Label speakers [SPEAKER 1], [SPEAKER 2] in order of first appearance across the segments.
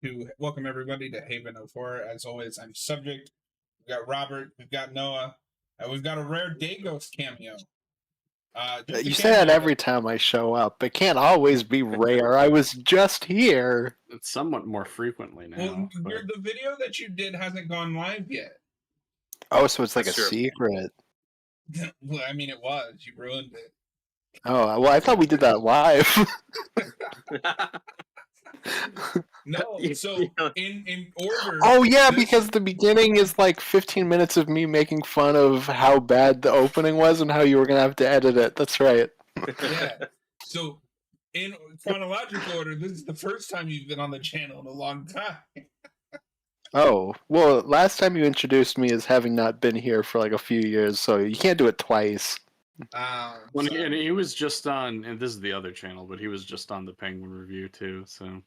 [SPEAKER 1] to welcome everybody to Haven 04. As always, I'm Subject. We've got Robert, we've got Noah, and we've got a rare Day Ghost cameo.
[SPEAKER 2] You say that every time I show up. It can't always be rare. I was just here.
[SPEAKER 3] It's somewhat more frequently now.
[SPEAKER 1] Well, the video that you did hasn't gone live yet.
[SPEAKER 2] Oh, so it's like
[SPEAKER 4] That's
[SPEAKER 2] a
[SPEAKER 4] true.
[SPEAKER 2] secret.
[SPEAKER 1] Well, I mean, it was. You ruined it.
[SPEAKER 2] Oh, well, I thought we did that live.
[SPEAKER 1] No, so in order.
[SPEAKER 2] Oh, yeah, because the beginning is like 15 minutes of me making fun of how bad the opening was and how you were going to have to edit it. That's right.
[SPEAKER 1] Yeah. So, in chronological order, this is the first time you've been on the channel in a long time.
[SPEAKER 2] Oh, well, last time you introduced me as having not been here for like a few years, so you can't do it twice.
[SPEAKER 3] And he was just on, and this is the other channel, but he was just on the Penguin review too, so.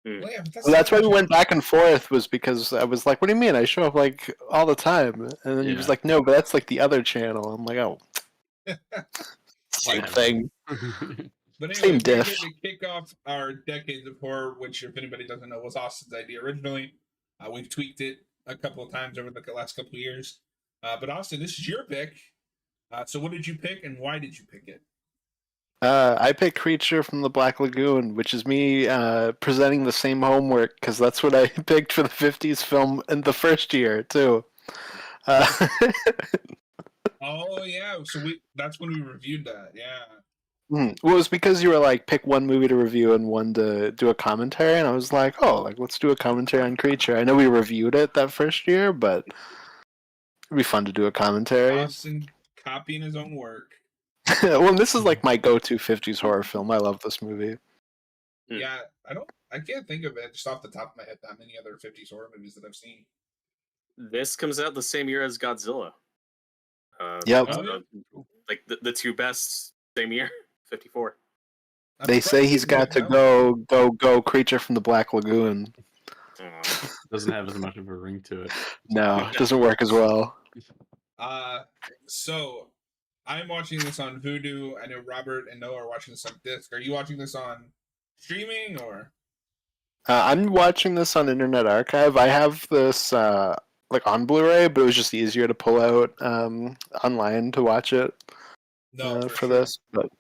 [SPEAKER 1] Well, yeah,
[SPEAKER 2] Well, that's why we went back and forth, was because I was like, what do you mean? I show up like all the time. And then he was like, no, but that's like the other channel. I'm like, oh. Same thing.
[SPEAKER 1] But anyway,
[SPEAKER 2] Same diff.
[SPEAKER 1] we're here to kick off our Decades of Horror, which, if anybody doesn't know, was Austin's idea originally. We've tweaked it a couple of times over the last couple of years. But Austin, this is your pick. So what did you pick, and why did you pick it?
[SPEAKER 2] I picked Creature from the Black Lagoon, which is me presenting the same homework, because that's what I picked for the 50s film in the first year, too.
[SPEAKER 1] Oh, yeah. So that's when we reviewed that, yeah.
[SPEAKER 2] Well, it was because you were like, pick one movie to review and one to do a commentary, and I was like, oh, like let's do a commentary on Creature. I know we reviewed it that first year, but it'd be fun to do a commentary.
[SPEAKER 1] Austin copying his own work.
[SPEAKER 2] Well, this is like my go-to 50s horror film. I love this movie.
[SPEAKER 1] Yeah, I can't think of it just off the top of my head that many other 50s horror movies that I've seen.
[SPEAKER 4] This comes out the same year as Godzilla.
[SPEAKER 2] Yep.
[SPEAKER 4] Like the two best same year, 54.
[SPEAKER 2] They say he's got to go Creature from the Black Lagoon.
[SPEAKER 3] Doesn't have as much of a ring to it.
[SPEAKER 2] No, it doesn't work as well.
[SPEAKER 1] So I'm watching this on Vudu. I know Robert and Noah are watching this on disc. Are you watching this on streaming or?
[SPEAKER 2] I'm watching this on Internet Archive. I have this like on Blu-ray, but it was just easier to pull out online to watch it.
[SPEAKER 1] No,
[SPEAKER 2] for this. But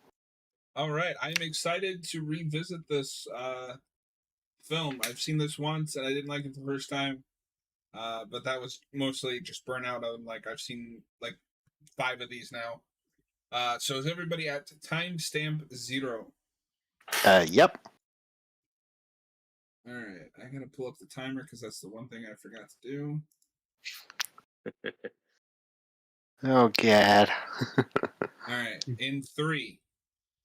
[SPEAKER 1] all right, I'm excited to revisit this film. I've seen this once and I didn't like it the first time, but that was mostly just burnout. I've seen like 5 of these now. So is everybody at timestamp 0?
[SPEAKER 2] Yep.
[SPEAKER 1] All right, I'm gonna pull up the timer because that's the one thing I forgot to do.
[SPEAKER 2] Oh God.
[SPEAKER 1] All right, in 3,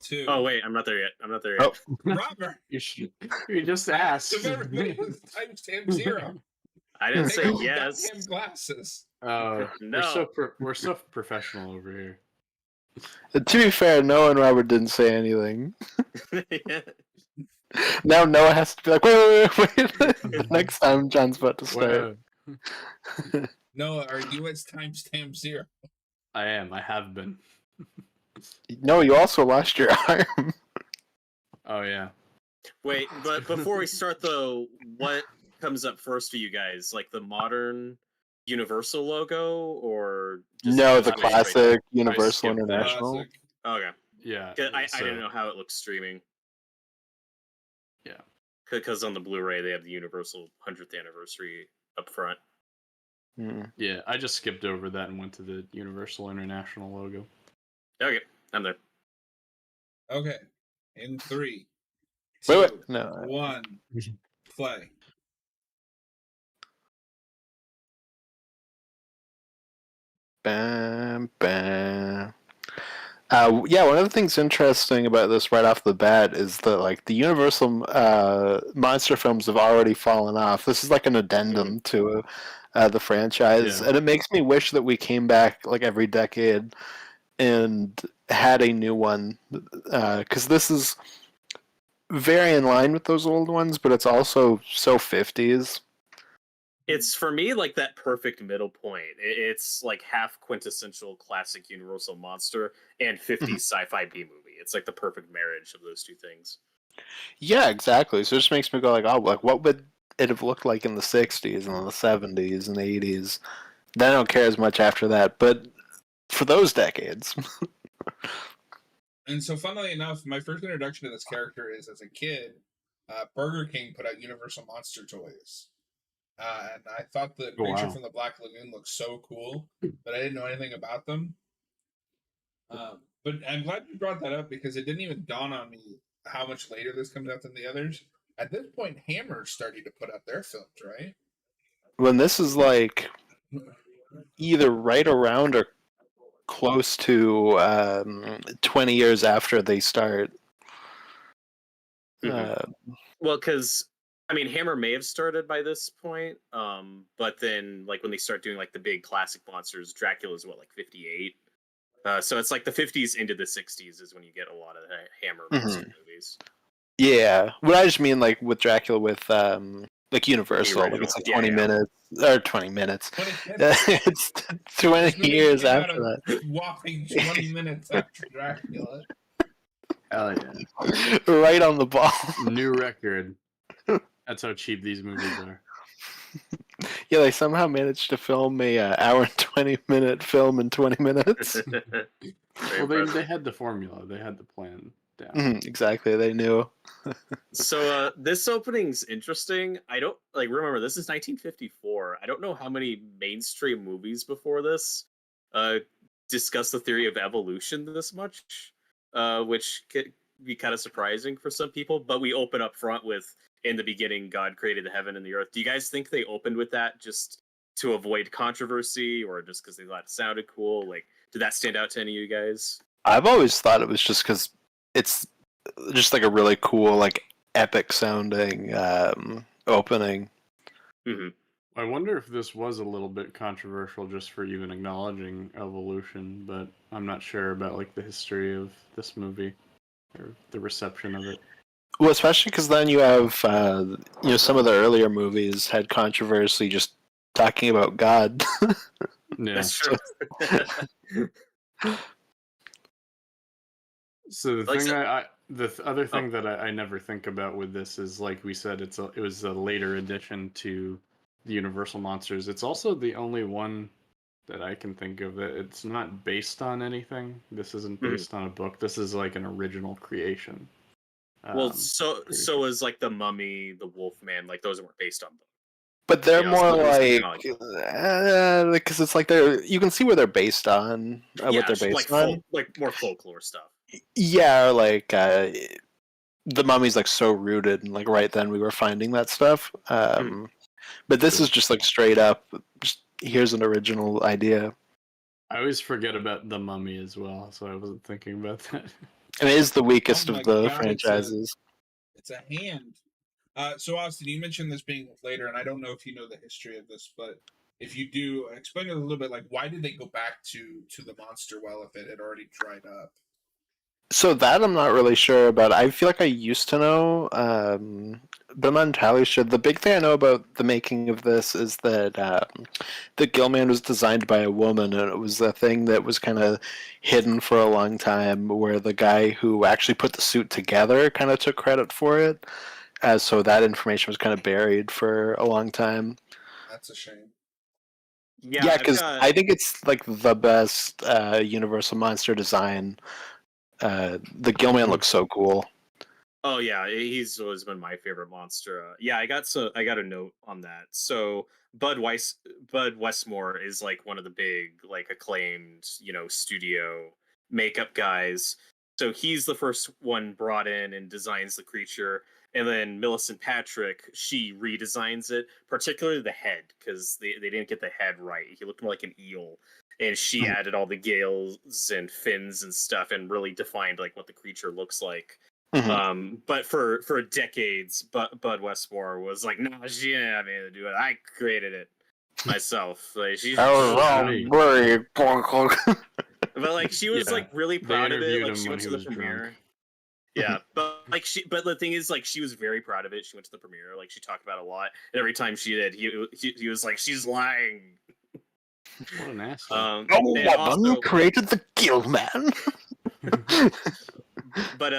[SPEAKER 1] 2.
[SPEAKER 4] Oh wait, I'm not there yet.
[SPEAKER 2] Oh.
[SPEAKER 1] Robert,
[SPEAKER 3] You just asked.
[SPEAKER 1] so everybody was timestamp 0.
[SPEAKER 4] I didn't say
[SPEAKER 1] Take
[SPEAKER 4] yes.
[SPEAKER 1] goddamn glasses.
[SPEAKER 4] No.
[SPEAKER 3] We're so professional over here.
[SPEAKER 2] To be fair, Noah and Robert didn't say anything.
[SPEAKER 4] Yeah.
[SPEAKER 2] Now Noah has to be like, wait. Next time John's about to start.
[SPEAKER 1] Noah, are you at timestamp 0?
[SPEAKER 3] I am. I have been.
[SPEAKER 2] No, you also lost your arm.
[SPEAKER 3] Oh yeah.
[SPEAKER 4] Wait, but before we start though, what comes up first for you guys? Like the modern Universal logo, or just
[SPEAKER 2] No, the classic Universal
[SPEAKER 3] skipped that.
[SPEAKER 2] International.
[SPEAKER 1] Classic.
[SPEAKER 4] Okay,
[SPEAKER 3] Yeah.
[SPEAKER 4] 'Cause I didn't know how it looks streaming.
[SPEAKER 3] Yeah.
[SPEAKER 4] Because on the Blu-ray they have the Universal 100th anniversary up front.
[SPEAKER 3] Yeah, I just skipped over that and went to the Universal International logo.
[SPEAKER 4] Okay, I'm there.
[SPEAKER 1] Okay, in 3,
[SPEAKER 2] Wait,
[SPEAKER 1] 2,
[SPEAKER 2] no.
[SPEAKER 1] 1, play.
[SPEAKER 2] Bam, bam. Yeah, one of the things interesting about this right off the bat is that like the Universal monster films have already fallen off. This is like an addendum to the franchise, and it makes me wish that we came back like every decade and had a new one, because this is very in line with those old ones, but it's also so 50s.
[SPEAKER 4] It's for me like that perfect middle point. It's like half quintessential classic Universal monster and 50s sci-fi B movie. It's like the perfect marriage of those two things.
[SPEAKER 2] Yeah, exactly. So it just makes me go like, oh, like what would it'd have looked like in the 60s and the 70s and 80s. Then I don't care as much after that, but for those decades.
[SPEAKER 1] And so, funnily enough, my first introduction to this character is as a kid. Burger King put out Universal Monster toys, and I thought the
[SPEAKER 3] Oh,
[SPEAKER 1] creature
[SPEAKER 3] wow.
[SPEAKER 1] from the Black Lagoon looked so cool, but I didn't know anything about them. But I'm glad you brought that up because it didn't even dawn on me how much later this comes out than the others. At this point, Hammer's starting to put out their films, right?
[SPEAKER 2] When this is like either right around or close to 20 years after they start.
[SPEAKER 4] Mhm. Well, because I mean, Hammer may have started by this point, but then like when they start doing like the big classic monsters, Dracula's what, like 58. So it's like the 50s into the 60s is when you get a lot of the Hammer monster movies.
[SPEAKER 2] Yeah, what I just mean like with Dracula with like Universal, like
[SPEAKER 4] original.
[SPEAKER 2] it's like
[SPEAKER 4] Yeah,
[SPEAKER 2] 20
[SPEAKER 4] yeah.
[SPEAKER 2] minutes or 20 minutes.
[SPEAKER 1] 20 minutes.
[SPEAKER 2] It's
[SPEAKER 1] This
[SPEAKER 2] 20
[SPEAKER 1] movie
[SPEAKER 2] years
[SPEAKER 1] came out
[SPEAKER 2] after
[SPEAKER 1] a
[SPEAKER 2] that.
[SPEAKER 1] whopping 20 minutes after Dracula.
[SPEAKER 3] Hell yeah.
[SPEAKER 2] Right on the ball.
[SPEAKER 3] New record. That's how cheap these movies are.
[SPEAKER 2] Yeah, they somehow managed to film a hour and 20-minute film in 20 minutes.
[SPEAKER 3] Well, they had the formula. They had the plan down.
[SPEAKER 2] Exactly, they knew.
[SPEAKER 4] So this opening's interesting. I don't like remember this is 1954. I don't know how many mainstream movies before this discuss the theory of evolution this much, which could be kind of surprising for some people. But we open up front with in the beginning God created the heaven and the earth. Do you guys think they opened with that just to avoid controversy, or just because they thought it sounded cool? Like, did that stand out to any of you guys?
[SPEAKER 2] I've always thought it was just because it's just like a really cool, like epic sounding opening.
[SPEAKER 4] Mm-hmm.
[SPEAKER 3] I wonder if this was a little bit controversial just for even acknowledging evolution, but I'm not sure about like the history of this movie or the reception of it.
[SPEAKER 2] Well, especially because then you have, some of the earlier movies had controversy just talking about God.
[SPEAKER 3] Yeah.
[SPEAKER 4] That's true.
[SPEAKER 3] So the
[SPEAKER 4] Like
[SPEAKER 3] thing
[SPEAKER 4] so-
[SPEAKER 3] the other thing that I never think about with this is, like we said, it was a later addition to the Universal Monsters. It's also the only one that I can think of that it's not based on anything. This isn't based on a book. This is like an original creation.
[SPEAKER 4] Well, so is like the Mummy, the Wolfman, like those weren't based on books.
[SPEAKER 2] But they're
[SPEAKER 4] Yeah,
[SPEAKER 2] more
[SPEAKER 4] so there's
[SPEAKER 2] like, because it's like you can see where they're based on, what they're based on.
[SPEAKER 4] like more folklore stuff.
[SPEAKER 2] Yeah, or like the Mummy's like so rooted, and like right then we were finding that stuff. But this is just like straight up. Just, here's an original idea.
[SPEAKER 3] I always forget about the Mummy as well, so I wasn't thinking about that.
[SPEAKER 2] And it is the weakest
[SPEAKER 1] Oh my
[SPEAKER 2] of the
[SPEAKER 1] God,
[SPEAKER 2] franchises.
[SPEAKER 1] It's a hand. So Austin, you mentioned this being later, and I don't know if you know the history of this, but if you do, explain it a little bit. Like, why did they go back to the monster well if it had already dried up?
[SPEAKER 2] So that I'm not really sure about. I feel like I used to know, but I'm not entirely sure. The big thing I know about the making of this is that the Gill-man was designed by a woman, and it was a thing that was kind of hidden for a long time, where the guy who actually put the suit together kind of took credit for it. So that information was kind of buried for a long time.
[SPEAKER 1] That's a shame.
[SPEAKER 2] Yeah, because I think it's like the best Universal monster design. The Gill-man looks so cool.
[SPEAKER 4] Oh yeah, he's always been my favorite monster. Yeah, I got a note on that. So Bud Westmore is like one of the big like acclaimed, studio makeup guys. So he's the first one brought in and designs the creature. And then Millicent Patrick, she redesigns it, particularly the head, because they didn't get the head right. He looked more like an eel. And she added all the gills and fins and stuff and really defined like what the creature looks like. But for decades, Bud Westmore was like, no, she didn't have anything to do with it. I created it myself. Like but like she was like really proud of it. Like she went to the premiere. Yeah, but the thing is, like, she was very proud of it. She went to the premiere. Like, she talked about it a lot. And every time she did, he was like, she's lying.
[SPEAKER 3] What an ass.
[SPEAKER 2] Woman created the Gill-man.
[SPEAKER 4] But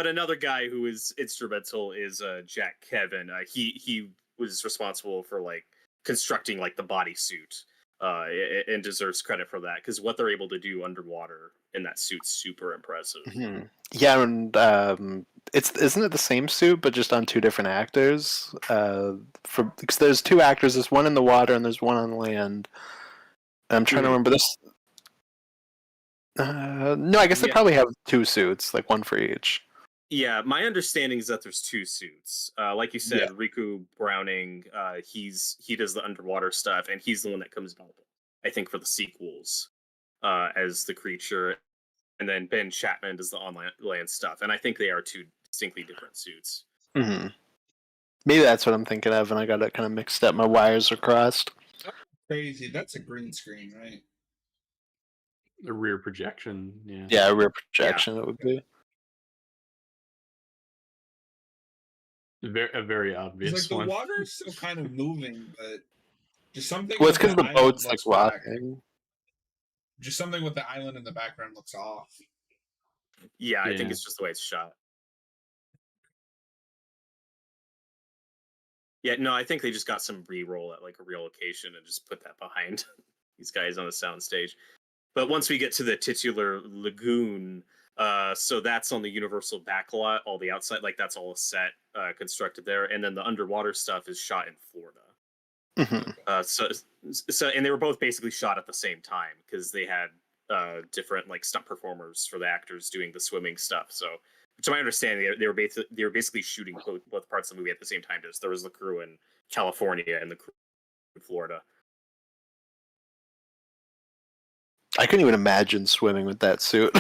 [SPEAKER 4] another guy who is instrumental is Jack Kevin. He was responsible for like constructing like the bodysuit, and deserves credit for that because what they're able to do underwater in that suit's super impressive.
[SPEAKER 2] Yeah, and isn't it the same suit but just on two different actors? Because there's two actors. There's one in the water and there's one on land. I'm trying to remember this. No, I guess they
[SPEAKER 4] Yeah.
[SPEAKER 2] probably have two suits, like one for each.
[SPEAKER 4] Yeah, my understanding is that there's two suits. Like you said,
[SPEAKER 2] Yeah.
[SPEAKER 4] Riku Browning, he does the underwater stuff, and he's the one that comes back, I think, for the sequels, as the creature, and then Ben Chapman does the online land stuff, and I think they are two distinctly different suits.
[SPEAKER 2] Hmm. Maybe that's what I'm thinking of, and I got it kind of mixed up. My wires are crossed.
[SPEAKER 1] Crazy. That's a green screen, right?
[SPEAKER 3] The rear projection, yeah.
[SPEAKER 2] Yeah, rear projection it would be.
[SPEAKER 3] A very
[SPEAKER 1] It's
[SPEAKER 3] obvious
[SPEAKER 1] like
[SPEAKER 3] one.
[SPEAKER 1] the water's still kind of moving, but just something
[SPEAKER 2] Well, it's
[SPEAKER 1] with
[SPEAKER 2] because the
[SPEAKER 1] island
[SPEAKER 2] boat's like
[SPEAKER 1] looks whack.
[SPEAKER 2] rocking.
[SPEAKER 1] Just something with the island in the background looks off.
[SPEAKER 4] Yeah, I think
[SPEAKER 3] Yeah.
[SPEAKER 4] it's just the way it's shot. Yeah, no, I think they just got some re-roll at like a real location and just put that behind these guys on the soundstage. But once we get to the titular lagoon, so that's on the Universal backlot, all the outside, like that's all a set constructed there, and then the underwater stuff is shot in Florida. So and they were both basically shot at the same time because they had different like stunt performers for the actors doing the swimming stuff. So, to my understanding, they were basically shooting both parts of the movie at the same time. There was the crew in California and the crew in Florida.
[SPEAKER 2] I couldn't even imagine swimming with that suit.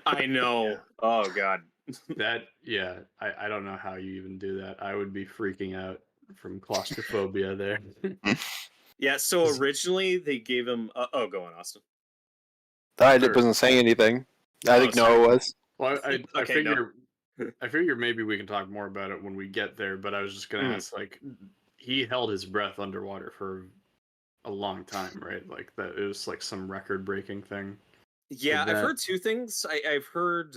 [SPEAKER 4] I know.
[SPEAKER 3] Yeah.
[SPEAKER 4] Oh god.
[SPEAKER 3] I don't know how you even do that. I would be freaking out from claustrophobia there.
[SPEAKER 4] Yeah, so originally they gave him. Go on, Austin.
[SPEAKER 2] I
[SPEAKER 3] Sure.
[SPEAKER 2] wasn't saying anything. I think
[SPEAKER 4] sorry.
[SPEAKER 2] Noah was.
[SPEAKER 3] Well, I
[SPEAKER 4] Okay, no.
[SPEAKER 3] figure I figure maybe we can talk more about it when we get there. But I was just gonna ask, like, he held his breath underwater for a long time, right? Like that it was like some record-breaking thing.
[SPEAKER 4] Yeah,
[SPEAKER 3] Did
[SPEAKER 4] I've
[SPEAKER 3] that-
[SPEAKER 4] heard two things. I've heard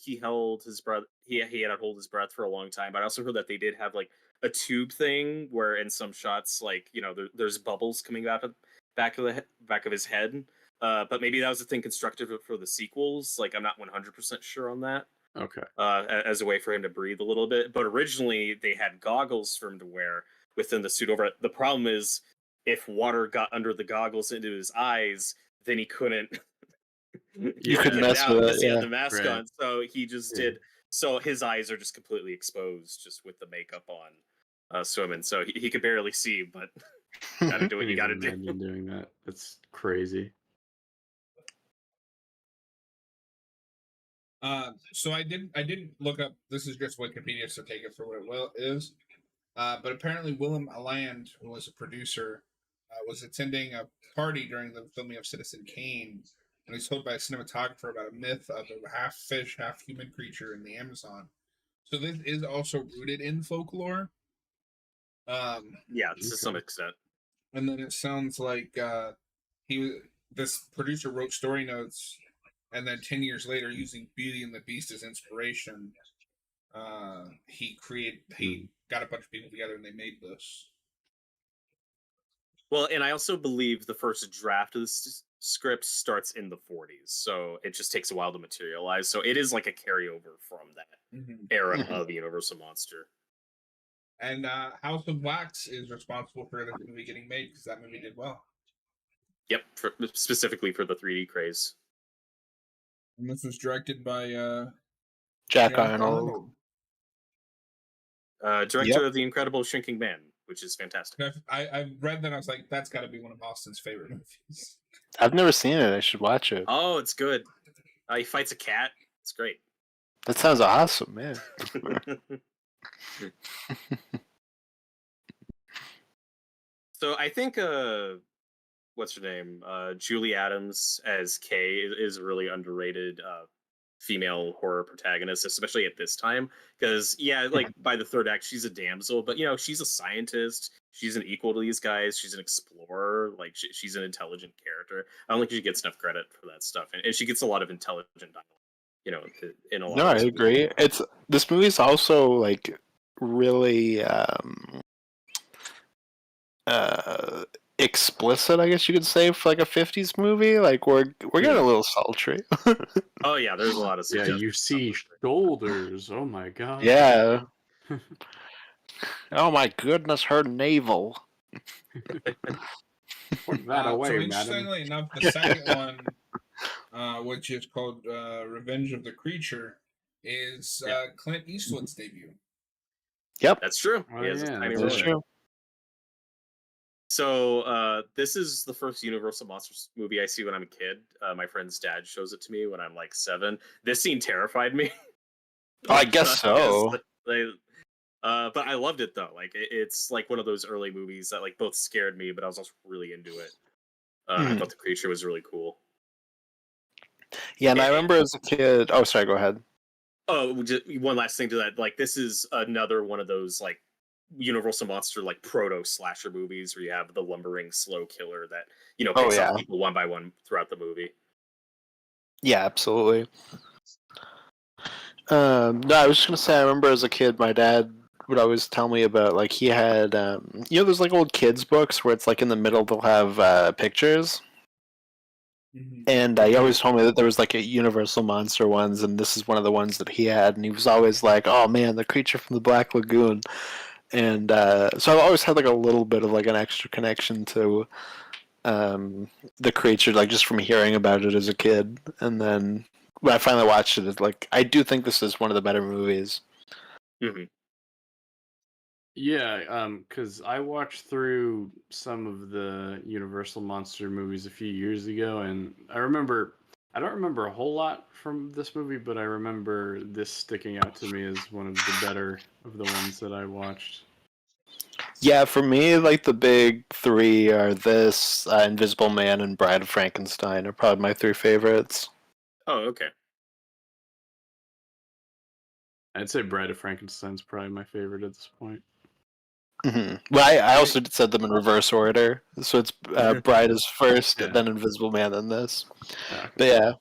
[SPEAKER 4] he held his breath. He had to hold his breath for a long time. But I also heard that they did have like a tube thing where in some shots, like there's bubbles coming out of back of his head. But maybe that was a thing constructed for the sequels. Like I'm not 100% sure on that.
[SPEAKER 3] Okay.
[SPEAKER 4] As a way for him to breathe a little bit. But originally they had goggles for him to wear within the suit over it. The problem is if water got under the goggles into his eyes, then he couldn't.
[SPEAKER 2] You couldn't
[SPEAKER 4] get
[SPEAKER 2] mess
[SPEAKER 4] out
[SPEAKER 2] with
[SPEAKER 4] because
[SPEAKER 2] it.
[SPEAKER 4] he had
[SPEAKER 2] Yeah.
[SPEAKER 4] the mask
[SPEAKER 3] Right.
[SPEAKER 4] on. So he just did. So his eyes are just completely exposed, just with the makeup on, swimming. So he could barely see, but gotta do what
[SPEAKER 3] Can't
[SPEAKER 4] you gotta
[SPEAKER 3] even
[SPEAKER 4] do.
[SPEAKER 3] imagine doing that. That's crazy.
[SPEAKER 1] So I didn't look up. This is just Wikipedia, so take it for what it is. But apparently, Willem Alland, who was a producer, was attending a party during the filming of Citizen Kane, and he's told by a cinematographer about a myth of a half fish, half human creature in the Amazon. So this is also rooted in folklore.
[SPEAKER 4] Yeah, to some extent.
[SPEAKER 1] And then it sounds like this producer wrote story notes, and then 10 years later, using Beauty and the Beast as inspiration, he got a bunch of people together and they made this.
[SPEAKER 4] Well, and I also believe the first draft of the script starts in the 40s, so it just takes a while to materialize. So it is like a carryover from that era of Universal Monster.
[SPEAKER 1] And House of Wax is responsible for the movie getting made because that movie did well.
[SPEAKER 4] Yep, specifically for the 3D craze.
[SPEAKER 1] And this was directed by
[SPEAKER 2] Jack Arnold.
[SPEAKER 4] Director of The Incredible Shrinking Man, which is fantastic.
[SPEAKER 1] I read that, I was like, that's got to be one of Austin's favorite movies.
[SPEAKER 2] I've never seen it. I should watch it.
[SPEAKER 4] Oh, it's good. He fights a cat. It's great.
[SPEAKER 2] That sounds awesome, man.
[SPEAKER 4] So I think what's her name? Julie Adams as Kay is a really underrated female horror protagonist, especially at this time. Because like by the third act, she's a damsel, but she's a scientist. She's an equal to these guys. She's an explorer. Like she's an intelligent character. I don't think she gets enough credit for that stuff, and she gets a lot of intelligent dialogue. In a lot.
[SPEAKER 2] No, I agree. This movie's also like really uh, explicit, I guess you could say, for like a '50s movie. Like we're getting a little sultry.
[SPEAKER 4] Oh yeah, there's a lot of
[SPEAKER 3] Yeah,
[SPEAKER 4] suggestions.
[SPEAKER 3] you see shoulders. Oh my god.
[SPEAKER 2] Yeah. Oh my goodness, her navel.
[SPEAKER 3] Put that
[SPEAKER 1] So
[SPEAKER 3] away, madam.
[SPEAKER 1] interestingly enough, the second one, which is called Revenge of the Creature, is
[SPEAKER 4] Yeah.
[SPEAKER 1] Clint Eastwood's debut.
[SPEAKER 2] Yep,
[SPEAKER 4] That's true.
[SPEAKER 3] Oh
[SPEAKER 4] He has a
[SPEAKER 3] yeah,
[SPEAKER 4] tiny
[SPEAKER 3] that's
[SPEAKER 2] that's
[SPEAKER 4] role in it.
[SPEAKER 2] true.
[SPEAKER 4] So this is the first Universal Monsters movie I see when I'm a kid. My friend's dad shows it to me when I'm like 7. This scene terrified me.
[SPEAKER 2] I guess
[SPEAKER 4] 'Cause
[SPEAKER 2] so.
[SPEAKER 4] they, but I loved it though. Like it's like one of those early movies that like both scared me, but I was also really into it. I
[SPEAKER 2] Mhm.
[SPEAKER 4] thought the creature was really cool.
[SPEAKER 2] Yeah, and I
[SPEAKER 4] And,
[SPEAKER 2] remember as a kid. Oh, sorry. Go ahead.
[SPEAKER 4] oh, just one last thing to that. Like this is another one of those like Universal Monster like proto slasher movies where you have the lumbering slow killer that
[SPEAKER 2] Oh
[SPEAKER 4] picks
[SPEAKER 2] yeah,
[SPEAKER 4] off people one by one throughout the movie.
[SPEAKER 2] yeah, absolutely. No, I was just gonna say. I remember as a kid, my dad would always tell me about like he had there's like old kids books where it's like in the middle they'll have pictures. And he always told me that there was like a Universal Monster ones, and this is one of the ones that he had. And he was always like, "Oh man, the creature from the Black Lagoon." And so I've always had like a little bit of like an extra connection to the creature, like just from hearing about it as a kid. And then when I finally watched it, it's like I do think this is one of the better movies.
[SPEAKER 4] Hmm.
[SPEAKER 3] Yeah, because I watched through some of the Universal Monster movies a few years ago, and I don't remember a whole lot from this movie, but I remember this sticking out to me as one of the better of the ones that I watched.
[SPEAKER 2] Yeah, for me, like the big three are this, Invisible Man, and Bride of Frankenstein are probably my three favorites.
[SPEAKER 4] Oh, okay.
[SPEAKER 3] I'd say Bride of Frankenstein's probably my favorite at this point.
[SPEAKER 2] Well, I also said them in reverse order, so it's Bride is first,
[SPEAKER 3] Yeah.
[SPEAKER 2] then Invisible Man, then this.
[SPEAKER 3] Okay.
[SPEAKER 2] But yeah,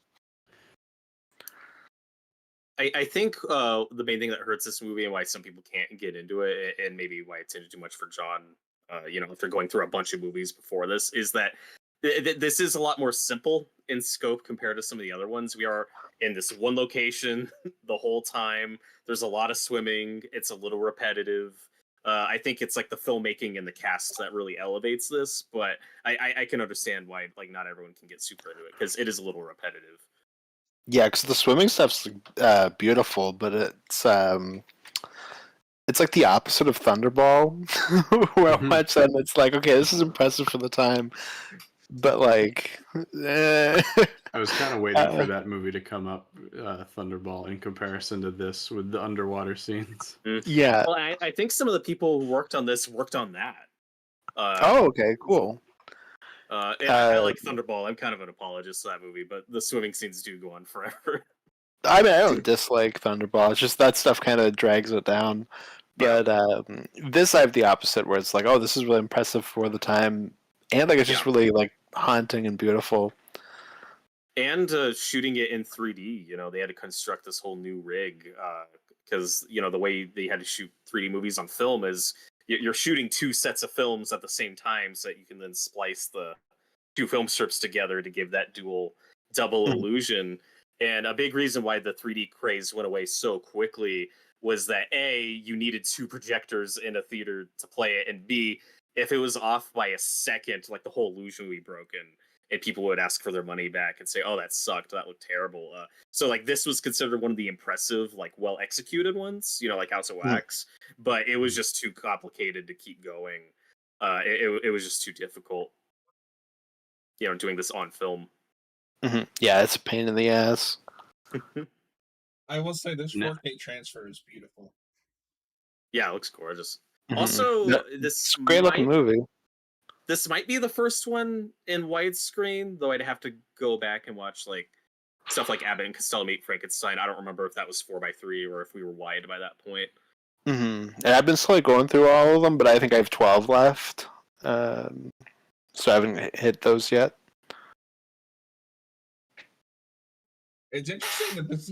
[SPEAKER 4] I think the main thing that hurts this movie and why some people can't get into it, and maybe why it's into too much for John, if they're going through a bunch of movies before this, is that this is a lot more simple in scope compared to some of the other ones. We are in this one location the whole time. There's a lot of swimming. It's a little repetitive. I think it's like the filmmaking and the cast that really elevates this, but I can understand why like not everyone can get super into it because it is a little repetitive.
[SPEAKER 2] yeah, because the swimming stuff's beautiful, but it's like the opposite of Thunderball. Where I watch that, and it's like, okay, this is impressive for the time, but like,
[SPEAKER 3] I was kind of waiting for that movie to come up, Thunderball, in comparison to this with the underwater scenes.
[SPEAKER 2] yeah.
[SPEAKER 4] Well, I think some of the people who worked on this worked on that.
[SPEAKER 2] Oh, okay, cool.
[SPEAKER 4] And I like Thunderball. I'm kind of an apologist to that movie, but the swimming scenes do go on forever.
[SPEAKER 2] I mean, I don't dislike Thunderball. It's just that stuff kind of drags it down.
[SPEAKER 4] Yeah.
[SPEAKER 2] But this, I have the opposite, where it's like, oh, this is really impressive for the time, and like it's just
[SPEAKER 4] Yeah.
[SPEAKER 2] really like haunting and beautiful.
[SPEAKER 4] And shooting it in 3D, they had to construct this whole new rig because the way they had to shoot 3D movies on film is you're shooting two sets of films at the same time, so that you can then splice the two film strips together to give that double
[SPEAKER 2] Mhm.
[SPEAKER 4] illusion. And a big reason why the 3D craze went away so quickly was that A, you needed two projectors in a theater to play it, and B, if it was off by a second, like the whole illusion would be broken, and people would ask for their money back and say, "Oh, that sucked. That looked terrible." So, like, this was considered one of the impressive, like, well executed ones, like House of Wax, but it was just too complicated to keep going. It was just too difficult, doing this on film.
[SPEAKER 2] Yeah, it's a pain in the ass.
[SPEAKER 1] I will say this
[SPEAKER 3] No.
[SPEAKER 1] 4K transfer is beautiful.
[SPEAKER 4] Yeah, it looks gorgeous.
[SPEAKER 2] Mhm.
[SPEAKER 4] Also,
[SPEAKER 2] Yeah, it's a great looking movie.
[SPEAKER 4] this might be the first one in widescreen, though I'd have to go back and watch like stuff like Abbott and Costello Meet Frankenstein. I don't remember if that was 4:3 or if we were wide by that point.
[SPEAKER 2] And I've been slowly going through all of them, but I think I have 12 left, so I haven't hit those yet.
[SPEAKER 1] It's interesting that this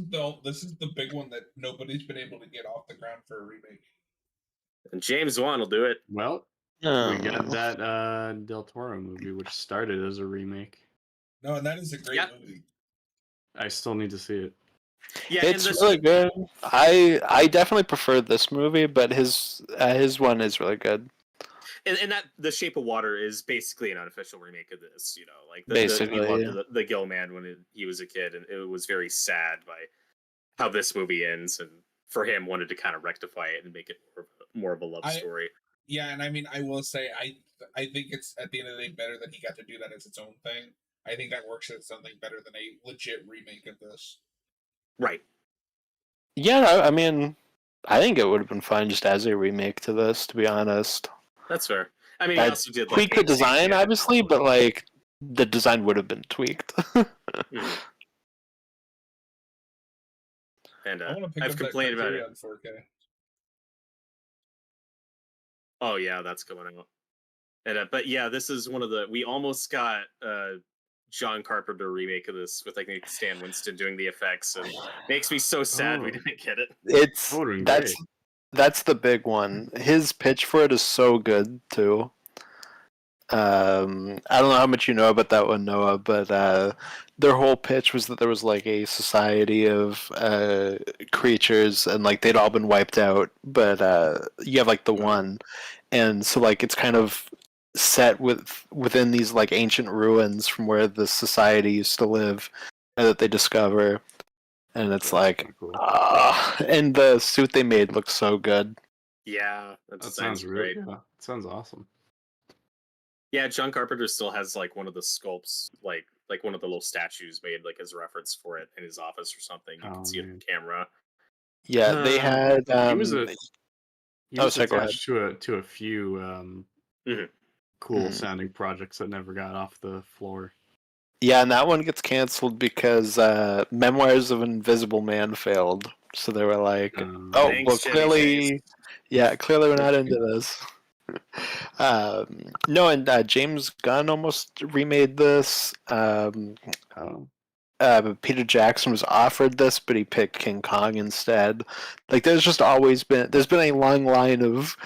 [SPEAKER 1] is the big one that nobody's been able to get off the ground for a remake.
[SPEAKER 4] And James Wan will do it.
[SPEAKER 3] Well, We got
[SPEAKER 2] Oh.
[SPEAKER 3] that Del Toro movie, which started as a remake.
[SPEAKER 1] No, and that is a great
[SPEAKER 4] Yeah.
[SPEAKER 1] movie.
[SPEAKER 3] I still need to see it.
[SPEAKER 4] Yeah, and
[SPEAKER 2] It's
[SPEAKER 4] this
[SPEAKER 2] really good. I definitely prefer this movie, but his one is really good.
[SPEAKER 4] and that The Shape of Water is basically an unofficial remake of this. You know, like we
[SPEAKER 2] Basically,
[SPEAKER 4] loved
[SPEAKER 2] yeah.
[SPEAKER 4] the Gill-man when he was a kid, and it was very sad by how this movie ends, and for him wanted to kind of rectify it and make it more of a love
[SPEAKER 1] I
[SPEAKER 4] story.
[SPEAKER 1] Yeah, and I mean, I will say, I think it's at the end of the day better that he got to do that as its own thing. I think that works as something better than a legit remake of this.
[SPEAKER 4] Right.
[SPEAKER 2] Yeah, I mean, I think it would have been fine just as a remake to this, to be honest.
[SPEAKER 4] That's fair. I mean, he
[SPEAKER 2] I'd
[SPEAKER 4] also did like
[SPEAKER 2] tweak the design,
[SPEAKER 4] Anastasia and
[SPEAKER 2] obviously,
[SPEAKER 4] all
[SPEAKER 2] but like the design would have been tweaked.
[SPEAKER 4] Mhm. And
[SPEAKER 1] I want to pick
[SPEAKER 4] I've
[SPEAKER 1] up that
[SPEAKER 4] complained about
[SPEAKER 1] Criteria
[SPEAKER 4] it.
[SPEAKER 1] on 4K.
[SPEAKER 4] Oh yeah, that's coming out. And but yeah, this is one of the we almost got John Carpenter remake of this with I think Stan Winston doing the effects, and makes me so sad we
[SPEAKER 3] Oh,
[SPEAKER 4] didn't get it.
[SPEAKER 3] that
[SPEAKER 2] It's
[SPEAKER 3] would have been great.
[SPEAKER 2] that's the big one. His pitch for it is so good too. I don't know how much you know about that one, Noah, but their whole pitch was that there was like a society of creatures, and like they'd all been wiped out, but you have like the one, and so like it's kind of set within these like ancient ruins from where the society used to live, and that they discover, and it's
[SPEAKER 3] That's
[SPEAKER 2] like,
[SPEAKER 3] kinda cool.
[SPEAKER 2] and the suit they made looks so good.
[SPEAKER 4] Yeah, that
[SPEAKER 3] That
[SPEAKER 4] sounds
[SPEAKER 3] sounds really
[SPEAKER 4] great.
[SPEAKER 3] yeah. That sounds awesome.
[SPEAKER 4] Yeah, John Carpenter still has like one of the sculpts, like one of the little statues made like as a reference for it in his office or something. You can
[SPEAKER 3] Oh
[SPEAKER 4] see it on
[SPEAKER 3] man.
[SPEAKER 4] camera.
[SPEAKER 2] Yeah, they had.
[SPEAKER 3] He was
[SPEAKER 2] Oh, sorry, go ahead.
[SPEAKER 3] attached to a few
[SPEAKER 4] Mhm.
[SPEAKER 3] cool
[SPEAKER 2] Mhm.
[SPEAKER 3] sounding projects that never got off the floor.
[SPEAKER 2] Yeah, and that one gets canceled because Memoirs of an Invisible Man failed. So they were like, "Oh, well,
[SPEAKER 4] Thanks, Chevy Chase.
[SPEAKER 2] clearly, yeah, clearly we're not into this." No, and James Gunn almost remade this.
[SPEAKER 3] Oh.
[SPEAKER 2] But Peter Jackson was offered this, but he picked King Kong instead. Like, there's been a long line of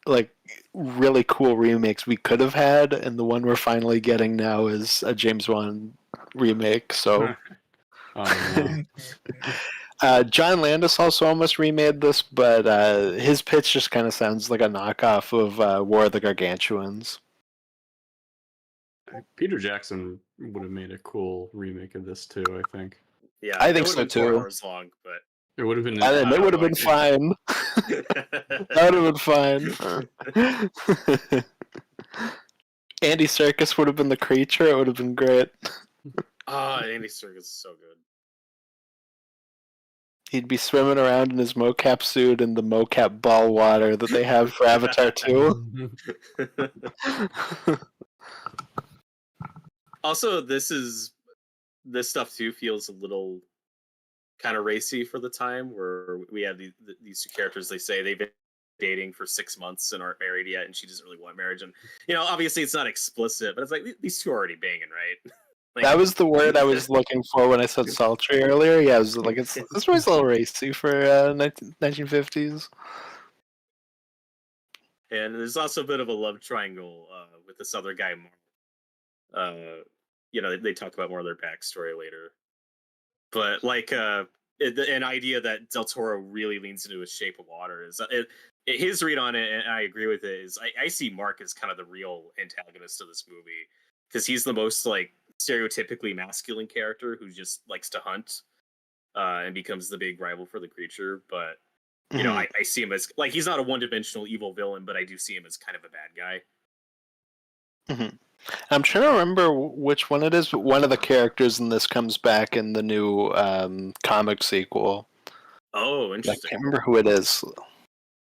[SPEAKER 2] like really cool remakes we could have had, and the one we're finally getting now is a James Wan remake. So
[SPEAKER 3] Oh no.
[SPEAKER 2] John Landis also almost remade this, but his pitch just kind of sounds like a knockoff of War of the Gargantuans.
[SPEAKER 3] Peter Jackson would have made a cool remake of this too, I think.
[SPEAKER 4] Yeah,
[SPEAKER 2] I
[SPEAKER 4] it
[SPEAKER 2] think
[SPEAKER 4] would
[SPEAKER 2] so
[SPEAKER 4] have been 4
[SPEAKER 2] too.
[SPEAKER 4] hours long, but
[SPEAKER 3] It would have been
[SPEAKER 2] And it would have been fine. That would have been fine. Andy Serkis would have been the creature. It would have been great.
[SPEAKER 4] Andy Serkis is so good.
[SPEAKER 2] He'd be swimming around in his mocap suit in the mocap ball water that they have for Avatar 2.
[SPEAKER 4] Also, this stuff too feels a little kind of racy for the time, where we have these two characters. They say they've been dating for 6 months and aren't married yet, and she doesn't really want marriage. And obviously it's not explicit, but it's like these two are already banging, right? Like,
[SPEAKER 2] That was the word I was looking for when I said sultry earlier. Yeah, it was like it's always a little racy for 1950s.
[SPEAKER 4] and there's also a bit of a love triangle with this other guy. They talk about more of their backstory later, but like an idea that Del Toro really leans into his Shape of Water is his read on it, and I agree with it. Is I see Mark as kind of the real antagonist of this movie, because he's the most like stereotypically masculine character who just likes to hunt and becomes the big rival for the creature. But I see him as like he's not a one-dimensional evil villain, but I do see him as kind of a bad guy.
[SPEAKER 2] Mm-hmm. I'm trying to remember which one it is, but one of the characters in this comes back in the new comic sequel.
[SPEAKER 4] Oh,
[SPEAKER 2] I
[SPEAKER 4] interesting.
[SPEAKER 2] can't remember who it is.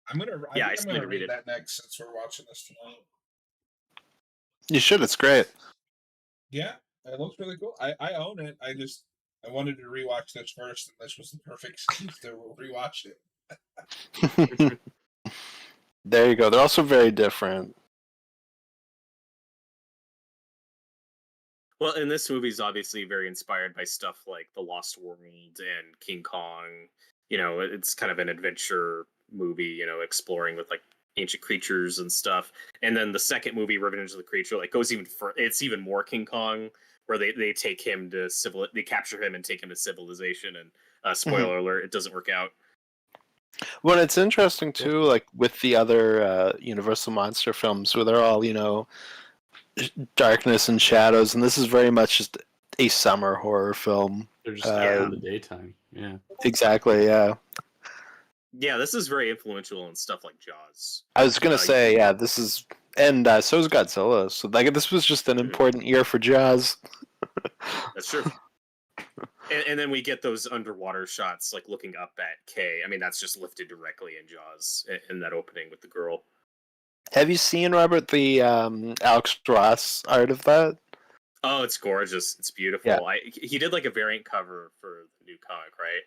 [SPEAKER 1] I'm gonna. I
[SPEAKER 4] Yeah,
[SPEAKER 1] think
[SPEAKER 4] I
[SPEAKER 1] I'm
[SPEAKER 4] need to
[SPEAKER 1] gonna
[SPEAKER 4] read
[SPEAKER 1] read
[SPEAKER 4] it.
[SPEAKER 1] that next since we're watching this tonight.
[SPEAKER 2] You should. It's great.
[SPEAKER 1] Yeah, it looks really cool. I own it. I wanted to rewatch this first, and this was the perfect excuse to rewatch it.
[SPEAKER 2] There you go. They're also very different.
[SPEAKER 4] Well, and this movie is obviously very inspired by stuff like The Lost World and King Kong. It's kind of an adventure movie, exploring with like ancient creatures and stuff. And then the second movie, Revenge of the Creature, like goes even it's even more King Kong, where they take him to they capture him and take him to civilization. And spoiler alert, it doesn't work out.
[SPEAKER 2] Well, it's interesting too, like with the other Universal monster films, where they're all darkness and shadows, and this is very much just a summer horror film.
[SPEAKER 3] They're just out in the daytime. Yeah.
[SPEAKER 2] Exactly. Yeah.
[SPEAKER 4] Yeah, this is very influential in stuff like Jaws.
[SPEAKER 2] I was gonna say, yeah, this is, and so is Godzilla. So like, this was just an important year for Jaws.
[SPEAKER 4] That's true. And then we get those underwater shots, like looking up at Kay. I mean, that's just lifted directly in Jaws in that opening with the girl.
[SPEAKER 2] Have you seen, Robert, the Alex Ross art of that?
[SPEAKER 4] Oh, it's gorgeous. It's beautiful.
[SPEAKER 2] Yeah.
[SPEAKER 4] He did like a variant cover for the new comic, right?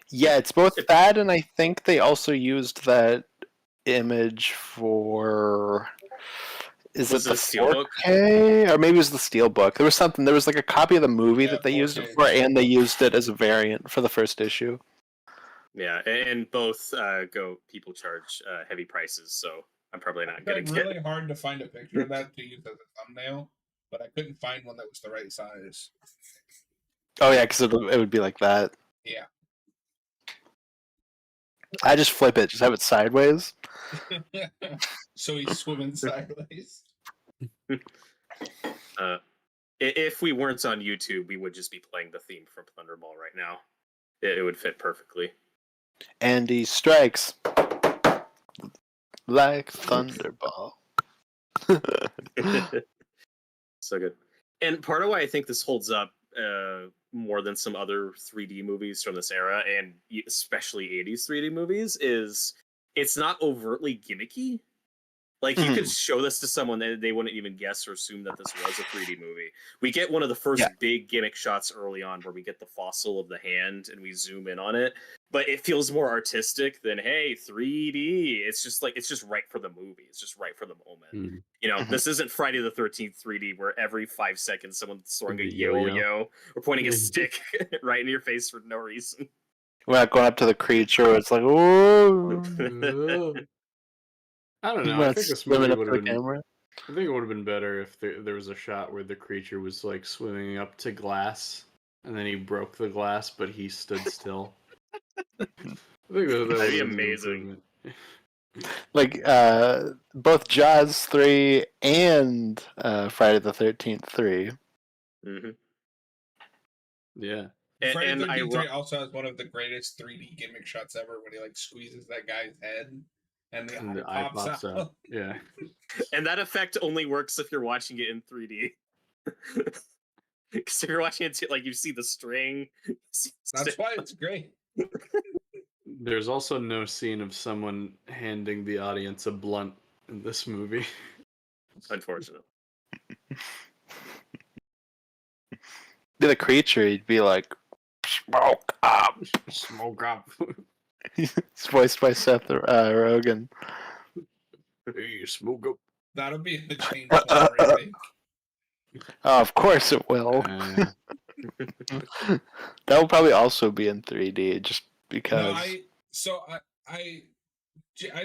[SPEAKER 2] Yeah, it's both that, and I think they also used that image for. Was it the
[SPEAKER 4] Steelbook?
[SPEAKER 2] 4K? Or maybe it was the Steelbook. There was something. There was like a copy of the movie that they used it
[SPEAKER 1] 4K.
[SPEAKER 2] for, and they used it as a variant for the first issue.
[SPEAKER 4] Yeah, and both people charge heavy prices, so I'm probably not
[SPEAKER 1] It's
[SPEAKER 4] getting
[SPEAKER 1] really hard to find a picture of that to use as a thumbnail, but I couldn't find one that was the right size.
[SPEAKER 2] Oh yeah, because it would be like that.
[SPEAKER 1] Yeah.
[SPEAKER 2] I just flip it, just have it sideways.
[SPEAKER 1] So he's swimming sideways.
[SPEAKER 4] If we weren't on YouTube, we would just be playing the theme from Thunderball right now. It would fit perfectly.
[SPEAKER 2] And he strikes like Thunderball.
[SPEAKER 4] So good. And part of why I think this holds up more than some other 3D movies from this era, and especially 80s 3D movies, is it's not overtly gimmicky. Like, you could show this to someone, they wouldn't even guess or assume that this was a 3D movie. We get one of the first big gimmick shots early on where we get the fossil of the hand and we zoom in on it. But it feels more artistic than, hey, 3D. It's just right for the movie. It's just right for the moment. You know, this isn't Friday the 13th 3D where every 5 seconds someone's throwing a yo-yo or pointing a stick right in your face for no reason.
[SPEAKER 2] We're not going up to the creature. It's like, oh.
[SPEAKER 3] I don't know. I think this movie would have been.
[SPEAKER 2] Camera.
[SPEAKER 3] I think it would have been better if there was a shot where the creature was like swimming up to glass, and then he broke the glass, but he stood still. I think that'd
[SPEAKER 4] be amazing.
[SPEAKER 2] Like both Jaws 3 and Friday the 13th 3.
[SPEAKER 4] Mm-hmm.
[SPEAKER 3] Yeah.
[SPEAKER 1] Friday the 13th 3 also has one of the greatest 3D gimmick shots ever when he like squeezes that guy's head. And the eye pops out.
[SPEAKER 3] Yeah.
[SPEAKER 4] And that effect only works if you're watching it in 3D. Because if you're watching it, like, you see the string.
[SPEAKER 1] That's why it's great.
[SPEAKER 3] There's also no scene of someone handing the audience a blunt in this movie.
[SPEAKER 4] Unfortunately.
[SPEAKER 2] Be the creature, he'd be like, smoke up.
[SPEAKER 3] Smoke up.
[SPEAKER 2] It's voiced by Seth Rogen.
[SPEAKER 3] Hey, smoke up.
[SPEAKER 1] That'll be the James Bond remake.
[SPEAKER 2] Oh, of course it will. That will probably also be in 3D, just because.
[SPEAKER 1] No, I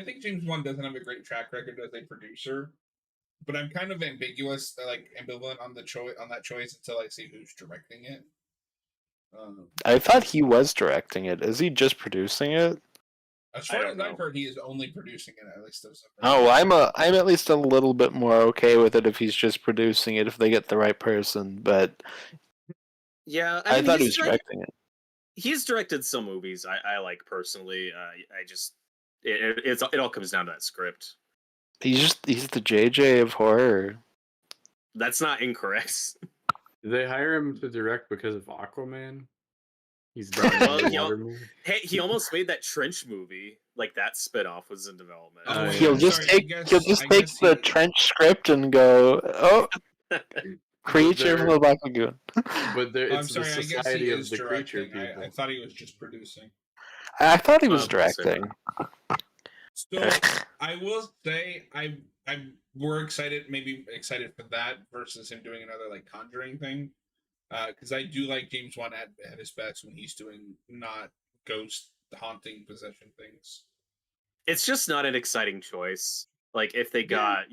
[SPEAKER 1] think James Bond doesn't have a great track record as a producer, but I'm kind of ambiguous, like ambivalent on that choice until I see who's directing it.
[SPEAKER 2] I thought he was directing it. Is he just producing it?
[SPEAKER 1] As far as I've heard, he is only producing it. At least
[SPEAKER 2] Oh, I'm at least a little bit more okay with it if he's just producing it, if they get the right person. But
[SPEAKER 4] yeah,
[SPEAKER 2] I thought he was directing it.
[SPEAKER 4] He's directed some movies I like personally. I just it all comes down to that script.
[SPEAKER 2] He's the JJ of horror.
[SPEAKER 4] That's not incorrect.
[SPEAKER 3] Did they hire him to direct because of Aquaman? He's hey, he almost made that Trench movie. Like, that spinoff was in development.
[SPEAKER 2] He'll just take the Trench script and go, oh, creature from the Black Lagoon.
[SPEAKER 3] But it's
[SPEAKER 1] the
[SPEAKER 3] Society of the Creature people.
[SPEAKER 1] I thought he was just producing.
[SPEAKER 2] I thought he was directing.
[SPEAKER 1] So I will say we're excited for that versus him doing another like Conjuring thing, because I do like James Wan at his best when he's doing not ghost haunting possession things.
[SPEAKER 4] It's just not an exciting choice. Like if they got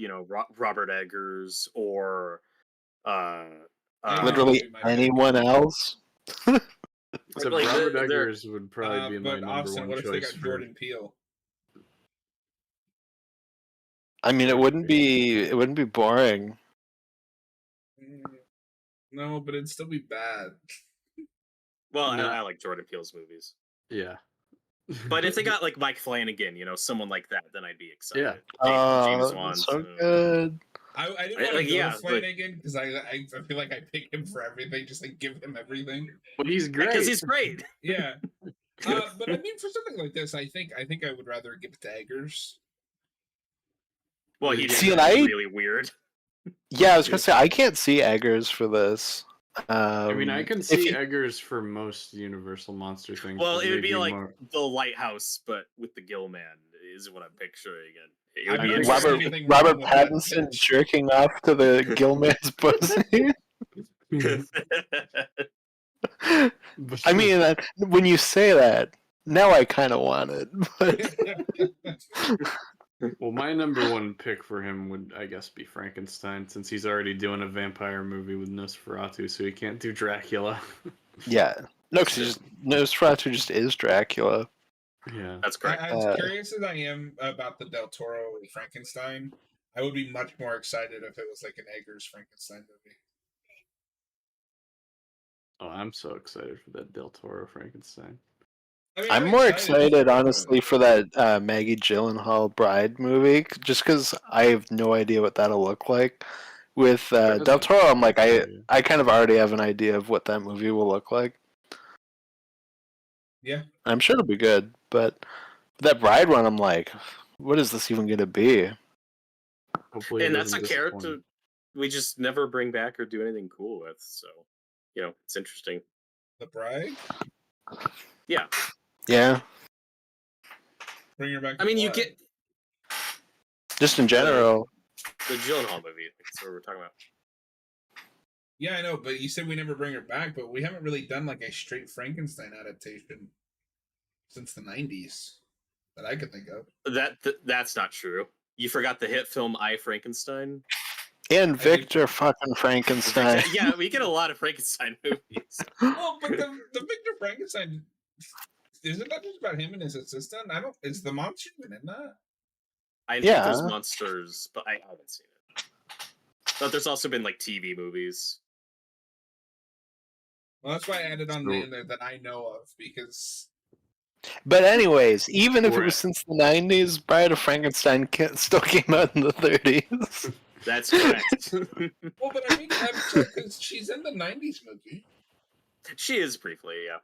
[SPEAKER 4] Robert Eggers or uh
[SPEAKER 1] Eggers would
[SPEAKER 2] Literally
[SPEAKER 1] be my pick.
[SPEAKER 2] anyone else.
[SPEAKER 3] Except
[SPEAKER 4] like
[SPEAKER 3] Robert
[SPEAKER 4] they're
[SPEAKER 3] Eggers would probably be my
[SPEAKER 1] But
[SPEAKER 3] number
[SPEAKER 1] Austin,
[SPEAKER 3] one
[SPEAKER 1] what if they
[SPEAKER 3] choice
[SPEAKER 1] got
[SPEAKER 3] for.
[SPEAKER 1] Jordan Peele?
[SPEAKER 2] I mean, it wouldn't be boring.
[SPEAKER 1] No, but it'd still be bad.
[SPEAKER 4] well,
[SPEAKER 3] No.
[SPEAKER 4] I like Jordan Peele's movies.
[SPEAKER 3] Yeah.
[SPEAKER 4] But if they got like Mike Flanagan, someone like that, then I'd be excited.
[SPEAKER 3] Yeah.
[SPEAKER 4] James
[SPEAKER 2] Oh,
[SPEAKER 4] Wan.
[SPEAKER 2] so good.
[SPEAKER 1] I didn't
[SPEAKER 4] Like,
[SPEAKER 1] want to go
[SPEAKER 4] yeah,
[SPEAKER 1] to Flanagan because I feel like I pick him for everything, just like give him everything.
[SPEAKER 3] But he's great.
[SPEAKER 4] because he's great.
[SPEAKER 1] Yeah, but I mean, for something like this, I think I would rather give it to Eggers.
[SPEAKER 4] Well, he
[SPEAKER 2] See,
[SPEAKER 4] did
[SPEAKER 2] and I-
[SPEAKER 4] really weird.
[SPEAKER 2] Yeah, I was gonna say I can't see Eggers for this.
[SPEAKER 3] I mean, I can
[SPEAKER 2] if
[SPEAKER 3] see
[SPEAKER 2] you-
[SPEAKER 3] Eggers for most Universal monster things.
[SPEAKER 4] Well,
[SPEAKER 3] but
[SPEAKER 4] it would be
[SPEAKER 3] maybe
[SPEAKER 4] like
[SPEAKER 3] more...
[SPEAKER 4] the Lighthouse, but with the Gill-man is what I'm picturing. And it
[SPEAKER 1] I
[SPEAKER 4] would be
[SPEAKER 1] don't think
[SPEAKER 4] interesting.
[SPEAKER 1] there's anything
[SPEAKER 2] Robert
[SPEAKER 1] wrong with that
[SPEAKER 2] Pattinson
[SPEAKER 1] pitch.
[SPEAKER 2] jerking off to the Gill-man's pussy. I mean, when you say that, now I kind of want it. But
[SPEAKER 3] Well, my number one pick for him would, I guess, be Frankenstein, since he's already doing a vampire movie with Nosferatu, so he can't do Dracula.
[SPEAKER 2] yeah, no, because Nosferatu just is Dracula.
[SPEAKER 3] Yeah.
[SPEAKER 4] That's correct.
[SPEAKER 1] As curious as I am about the Del Toro Frankenstein, I would be much more excited if it was like an Eggers Frankenstein movie.
[SPEAKER 3] Oh, I'm so excited for that Del Toro Frankenstein.
[SPEAKER 1] I mean,
[SPEAKER 2] I'm more
[SPEAKER 1] just
[SPEAKER 2] excited,
[SPEAKER 1] for-
[SPEAKER 2] honestly, for that Maggie Gyllenhaal Bride movie, just because I have no idea what that'll look like. With
[SPEAKER 3] There
[SPEAKER 2] Del
[SPEAKER 3] hasn't-
[SPEAKER 2] Toro, I'm like,
[SPEAKER 3] Yeah.
[SPEAKER 2] I kind of already have an idea of what that movie will look like.
[SPEAKER 1] Yeah.
[SPEAKER 2] I'm sure it'll be good, but that Bride one, I'm like, what is this even going to be?
[SPEAKER 3] Hopefully, it
[SPEAKER 4] And that's a
[SPEAKER 3] doesn't disappoint.
[SPEAKER 4] character we just never bring back or do anything cool with. So, it's interesting.
[SPEAKER 1] The Bride?
[SPEAKER 4] Yeah.
[SPEAKER 2] Yeah,
[SPEAKER 1] Bring her back.
[SPEAKER 4] I mean, you get
[SPEAKER 2] just in general.
[SPEAKER 4] the Gyllenhaal movie. That's what we're talking about.
[SPEAKER 1] Yeah, I know, but you said we never bring her back, but we haven't really done like a straight Frankenstein adaptation since the 90s that I could think of.
[SPEAKER 4] That's not true. You forgot the hit film I, Frankenstein?
[SPEAKER 2] And Victor fucking Frankenstein.
[SPEAKER 4] Yeah, we get a lot of Frankenstein movies.
[SPEAKER 1] Well, but the Victor Frankenstein, isn't that just about him and his assistant? Is the monster even in that?
[SPEAKER 4] I think
[SPEAKER 2] Yeah.
[SPEAKER 4] there's monsters, but I haven't seen it. But there's also been like TV movies.
[SPEAKER 1] Well, that's why I added on in there that I know of, because
[SPEAKER 2] But anyways, even if it
[SPEAKER 3] Right.
[SPEAKER 2] was since the 90s, Bride of Frankenstein still came out in the 30s.
[SPEAKER 4] That's correct.
[SPEAKER 1] well, but I mean, I'm sure because she's in the 90s movie.
[SPEAKER 4] She is briefly, yeah.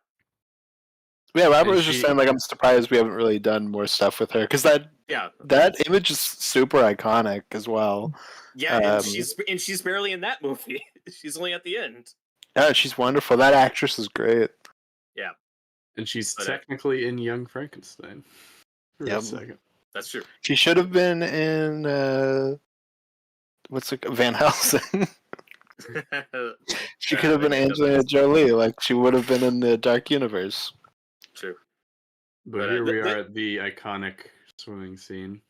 [SPEAKER 2] Yeah, Robert
[SPEAKER 3] And
[SPEAKER 2] was just
[SPEAKER 3] she-
[SPEAKER 2] saying, like, I'm surprised we haven't really done more stuff with her, because that
[SPEAKER 4] Yeah.
[SPEAKER 2] image is super iconic as well.
[SPEAKER 4] Yeah, and
[SPEAKER 2] Um,
[SPEAKER 4] she's barely in that movie. She's only at the end.
[SPEAKER 2] Yeah, she's wonderful. That actress is great.
[SPEAKER 3] And she's
[SPEAKER 4] But,
[SPEAKER 3] technically in Young Frankenstein. For
[SPEAKER 2] Yep.
[SPEAKER 3] a second.
[SPEAKER 4] That's true.
[SPEAKER 2] She should have been in Van Helsing. She could have been Angelina Jolie, like she would have been in the Dark Universe.
[SPEAKER 4] True.
[SPEAKER 3] But
[SPEAKER 4] But,
[SPEAKER 3] here we are at the iconic swimming scene.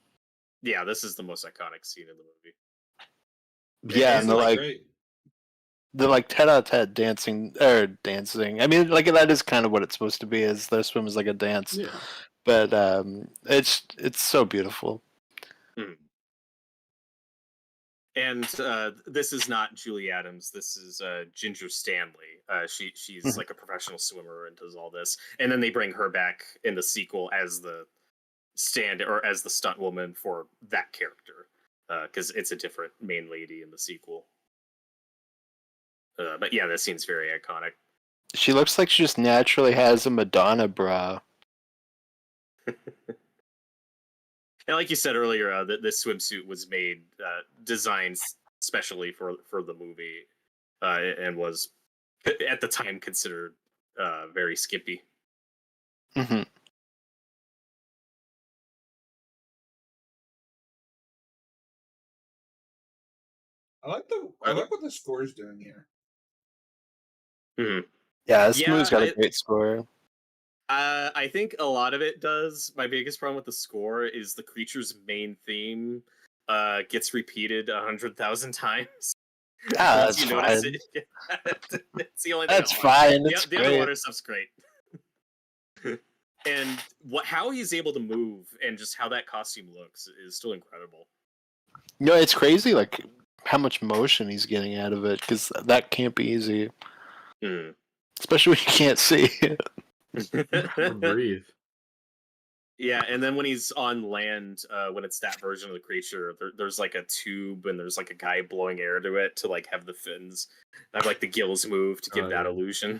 [SPEAKER 4] Yeah, this is the most iconic scene in the movie.
[SPEAKER 2] Yeah,
[SPEAKER 1] It's
[SPEAKER 2] and they're like tete-a-tete dancing. I mean, like that is kind of what it's supposed to be. Is their swim is like a dance,
[SPEAKER 3] Yeah.
[SPEAKER 2] but it's so beautiful.
[SPEAKER 4] And this is not Julie Adams. This is Ginger Stanley. She's like a professional swimmer and does all this. And then they bring her back in the sequel as the as the stunt woman for that character, because it's a different main lady in the sequel. But yeah, that scene's very iconic.
[SPEAKER 2] She looks like she just naturally has a Madonna bra.
[SPEAKER 4] And like you said earlier, this swimsuit was designed specially for the movie, and was at the time considered very skimpy.
[SPEAKER 2] Mm-hmm.
[SPEAKER 1] I like what the score's doing here.
[SPEAKER 4] Mm-hmm.
[SPEAKER 2] Yeah, this
[SPEAKER 4] Yeah,
[SPEAKER 2] movie's got a great score.
[SPEAKER 4] I think a lot of it does. My biggest problem with the score is the creature's main theme gets repeated 100,000 times.
[SPEAKER 2] Ah,
[SPEAKER 4] Once
[SPEAKER 2] that's
[SPEAKER 4] you notice
[SPEAKER 2] fine.
[SPEAKER 4] it, it's the only thing I
[SPEAKER 2] That's
[SPEAKER 4] don't like.
[SPEAKER 2] fine. It's
[SPEAKER 4] The
[SPEAKER 2] great.
[SPEAKER 4] underwater stuff's great. And how he's able to move and just how that costume looks is still incredible.
[SPEAKER 2] It's crazy, like how much motion he's getting out of it, because that can't be easy,
[SPEAKER 4] Mm.
[SPEAKER 2] especially when you can't see.
[SPEAKER 3] Or breathe.
[SPEAKER 4] Yeah, and then when he's on land, when it's that version of the creature, there's like a tube and there's like a guy blowing air to it to like have the fins, have like the gills move to give that illusion.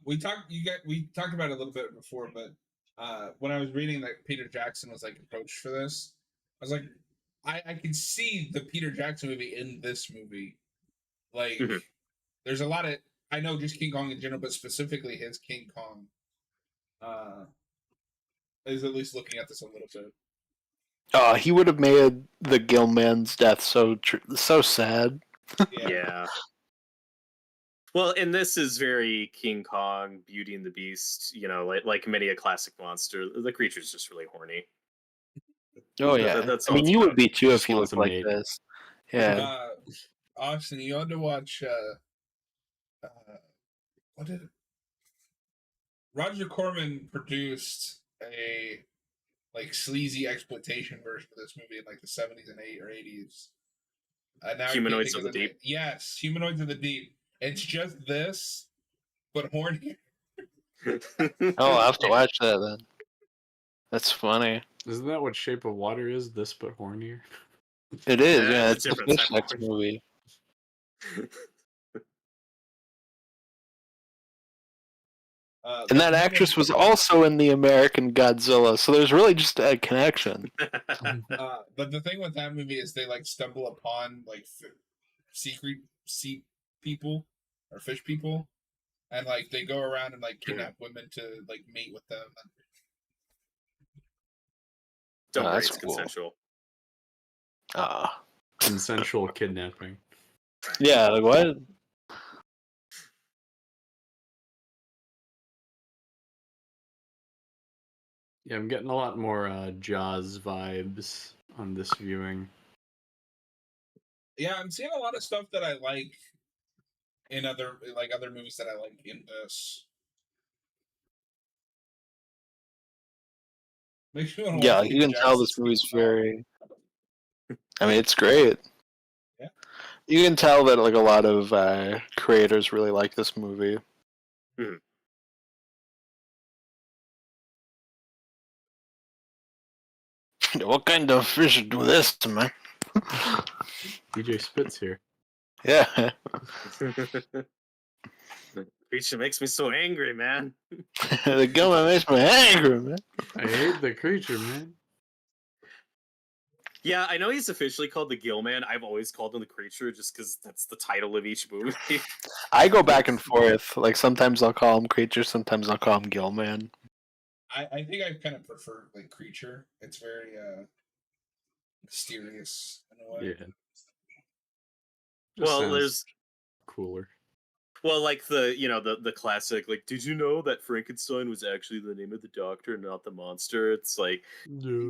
[SPEAKER 1] We talked about it a little bit before, but when I was reading that Peter Jackson was like approached for this, I was like, I can see the Peter Jackson movie in this movie. Like,
[SPEAKER 4] Mhm.
[SPEAKER 1] there's a lot of, I know just King Kong in general, but specifically his King Kong is at least looking at this a little bit.
[SPEAKER 2] Oh, he would have made the Gill-man's death so sad.
[SPEAKER 4] Yeah. Well, and this is very King Kong, Beauty and the Beast. You know, like many a classic monster, the creature's just really horny.
[SPEAKER 2] Oh yeah,
[SPEAKER 4] That's
[SPEAKER 2] I
[SPEAKER 4] all
[SPEAKER 2] mean
[SPEAKER 4] it's
[SPEAKER 2] you would
[SPEAKER 4] about.
[SPEAKER 2] be too
[SPEAKER 3] Just
[SPEAKER 2] if you
[SPEAKER 3] wants
[SPEAKER 2] looked
[SPEAKER 3] a
[SPEAKER 2] like
[SPEAKER 3] mate.
[SPEAKER 2] this. Yeah.
[SPEAKER 1] Austin, you ought to watch what did Roger Corman produced a like sleazy exploitation version of this movie in like the 70s and 80s. Now
[SPEAKER 4] Humanoids of the Deep.
[SPEAKER 1] Yes, Humanoids of the Deep. It's just this, but horny.
[SPEAKER 2] Oh, I'll have to watch that then. That's funny.
[SPEAKER 3] Isn't that what Shape of Water is? This but hornier.
[SPEAKER 2] It is. Yeah,
[SPEAKER 4] That's
[SPEAKER 2] it's
[SPEAKER 4] a
[SPEAKER 2] a
[SPEAKER 4] different
[SPEAKER 2] fish
[SPEAKER 4] type of
[SPEAKER 2] sex
[SPEAKER 4] horny.
[SPEAKER 2] movie. And that actress was also in the American Godzilla, so there's really just a connection.
[SPEAKER 1] But the thing with that movie is they like stumble upon like secret sea people or fish people, and like they go around and like kidnap women to like mate with them.
[SPEAKER 4] Don't worry,
[SPEAKER 2] That's
[SPEAKER 4] it's
[SPEAKER 2] cool.
[SPEAKER 4] consensual.
[SPEAKER 3] Consensual kidnapping.
[SPEAKER 2] Yeah, like what?
[SPEAKER 3] Yeah, I'm getting a lot more Jaws vibes on this viewing.
[SPEAKER 1] Yeah, I'm seeing a lot of stuff that I like in other movies that I like in this. Makes me want to
[SPEAKER 2] Yeah,
[SPEAKER 1] watch
[SPEAKER 2] you
[SPEAKER 1] Peter
[SPEAKER 2] can tell
[SPEAKER 1] Jackson's
[SPEAKER 2] this movie's
[SPEAKER 1] King Kong.
[SPEAKER 2] very. I mean, it's great.
[SPEAKER 1] Yeah.
[SPEAKER 2] You can tell that like a lot of creators really like this movie.
[SPEAKER 4] Mhm.
[SPEAKER 2] What kind of fish do this, man?
[SPEAKER 3] DJ Spitz here.
[SPEAKER 2] Yeah.
[SPEAKER 4] Creature makes me so angry, man.
[SPEAKER 2] The Gill-man makes me angry, man.
[SPEAKER 3] I hate the creature, man.
[SPEAKER 4] Yeah, I know he's officially called the Gill-man. I've always called him the creature just because that's the title of each movie.
[SPEAKER 2] I go back and forth. Like sometimes I'll call him creature, sometimes I'll call him Gill-man.
[SPEAKER 1] I think I kind of prefer like creature. It's very mysterious in a way.
[SPEAKER 3] Yeah.
[SPEAKER 4] Well, there's
[SPEAKER 3] cooler.
[SPEAKER 4] Well, like the classic, like, did you know that Frankenstein was actually the name of the doctor, not the monster? It's like,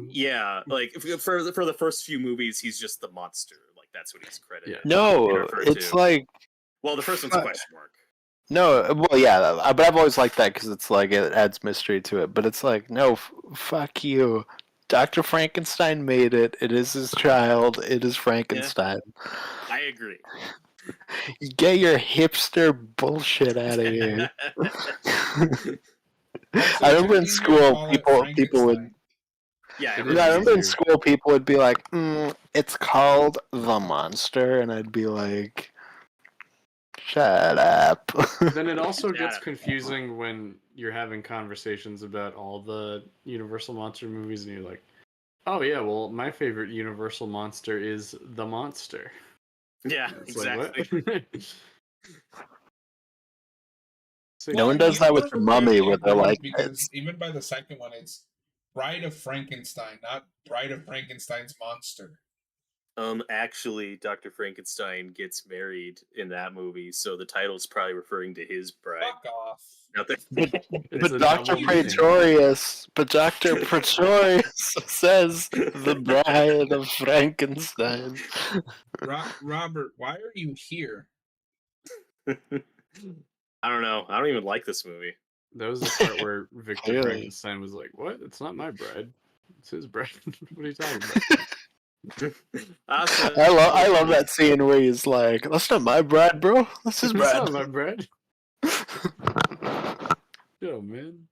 [SPEAKER 4] yeah, like for the first few movies, he's just the monster. Like that's what he's credited.
[SPEAKER 3] Yeah.
[SPEAKER 2] No, it's
[SPEAKER 4] to.
[SPEAKER 2] like
[SPEAKER 4] Well, the first one's a question mark.
[SPEAKER 2] no. Well, yeah, but I've always liked that because it's like it adds mystery to it. But it's like no, fuck you. Dr. Frankenstein made it. It is his child. It is Frankenstein.
[SPEAKER 4] Yeah, I agree.
[SPEAKER 2] Get your hipster bullshit out of here. I remember in school, people would.
[SPEAKER 4] Yeah,
[SPEAKER 2] I remember in school, people would be like, "It's called the monster," and I'd be like, "Shut up."
[SPEAKER 3] Then it also gets confusing when you're having conversations about all the Universal monster movies, and you're like, "Oh yeah, well, my favorite Universal monster is the monster."
[SPEAKER 4] Yeah,
[SPEAKER 3] It's
[SPEAKER 4] exactly.
[SPEAKER 3] Like, what?
[SPEAKER 2] No one does that with the Mummy, where they're like,
[SPEAKER 1] because even by the second one, it's Bride of Frankenstein, not Bride of Frankenstein's monster.
[SPEAKER 4] Actually, Dr. Frankenstein gets married in that movie, so the title's probably referring to his bride.
[SPEAKER 1] Fuck off.
[SPEAKER 4] Not that-
[SPEAKER 3] It's
[SPEAKER 2] But
[SPEAKER 3] a
[SPEAKER 2] Dr.
[SPEAKER 3] double meaning.
[SPEAKER 2] Dr. Pretorius says the bride of Frankenstein.
[SPEAKER 1] Robert, why are you here?
[SPEAKER 4] I don't know. I don't even like this movie.
[SPEAKER 3] That was the part where Victor
[SPEAKER 2] Clearly.
[SPEAKER 3] Frankenstein was like, "What? It's not my bride. It's his bride. What are you talking about?"
[SPEAKER 2] I love that scene where he's like, "That's not my bride, bro. That's his
[SPEAKER 3] It's
[SPEAKER 2] bride."
[SPEAKER 3] not my bride. Yo, man.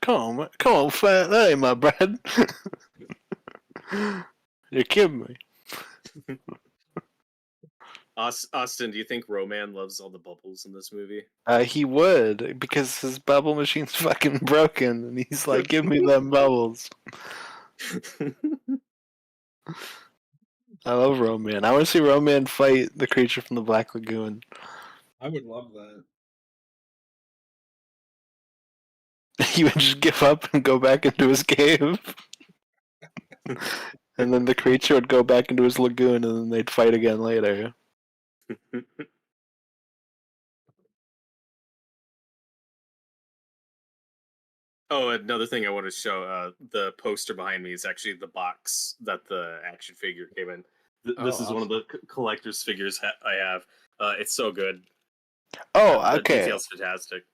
[SPEAKER 2] Come on, fat. That ain't my bride. You're kidding me.
[SPEAKER 4] Austin, do you think Roman loves all the bubbles in this movie?
[SPEAKER 2] He would, because his bubble machine's fucking broken, and he's like, "Give me them bubbles." I love Roman. I want to see Roman fight the creature from the Black Lagoon.
[SPEAKER 1] I would love that.
[SPEAKER 2] He would just give up and go back into his cave. And then the creature would go back into his lagoon, and then they'd fight again later.
[SPEAKER 4] Oh, another thing I want to show. The poster behind me is actually the box that the action figure came in. This is one of the collector's figures I have. It's so good.
[SPEAKER 2] Oh,
[SPEAKER 4] The
[SPEAKER 2] okay.
[SPEAKER 4] detail's fantastic.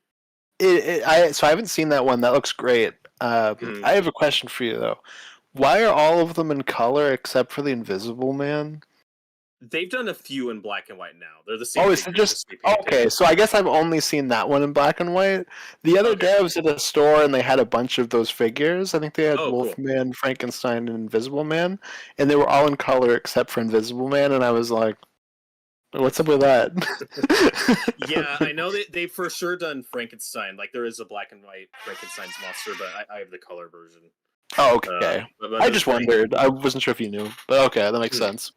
[SPEAKER 2] So I haven't seen that one. That looks great. I have a question for you though. Why are all of them in color except for the Invisible Man?
[SPEAKER 4] They've done a few in black and white now. They're the same.
[SPEAKER 2] Oh, is it just okay? So I guess I've only seen that one in black and white. The other day I was at a store and they had a bunch of those figures. I think they had Wolfman, Frankenstein, and Invisible Man, and they were all in color except for Invisible Man. And I was like, "What's up with that?"
[SPEAKER 4] Yeah, I know they've for sure done Frankenstein. Like there is a black and white Frankenstein's monster, but I have the color version.
[SPEAKER 2] Oh, okay.
[SPEAKER 4] But
[SPEAKER 2] I just wondered. I wasn't sure if you knew, but okay, that makes sense.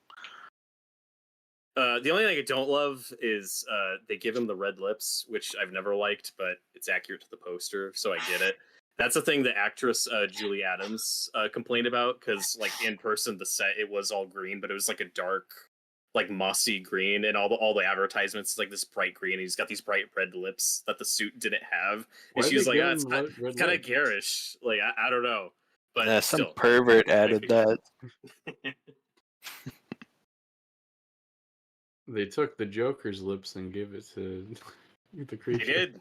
[SPEAKER 4] The only thing I don't love is they give him the red lips, which I've never liked, but it's accurate to the poster, so I get it. That's the thing the actress Julie Adams complained about, because like in person the set it was all green, but it was like a dark, like mossy green, and all the advertisements like this bright green. And he's got these bright red lips that the suit didn't have, and she was like, "It's kind of garish." Like I don't know, but
[SPEAKER 2] some
[SPEAKER 4] still,
[SPEAKER 2] pervert added that.
[SPEAKER 3] They took the Joker's lips and gave it to the creature.
[SPEAKER 4] They did.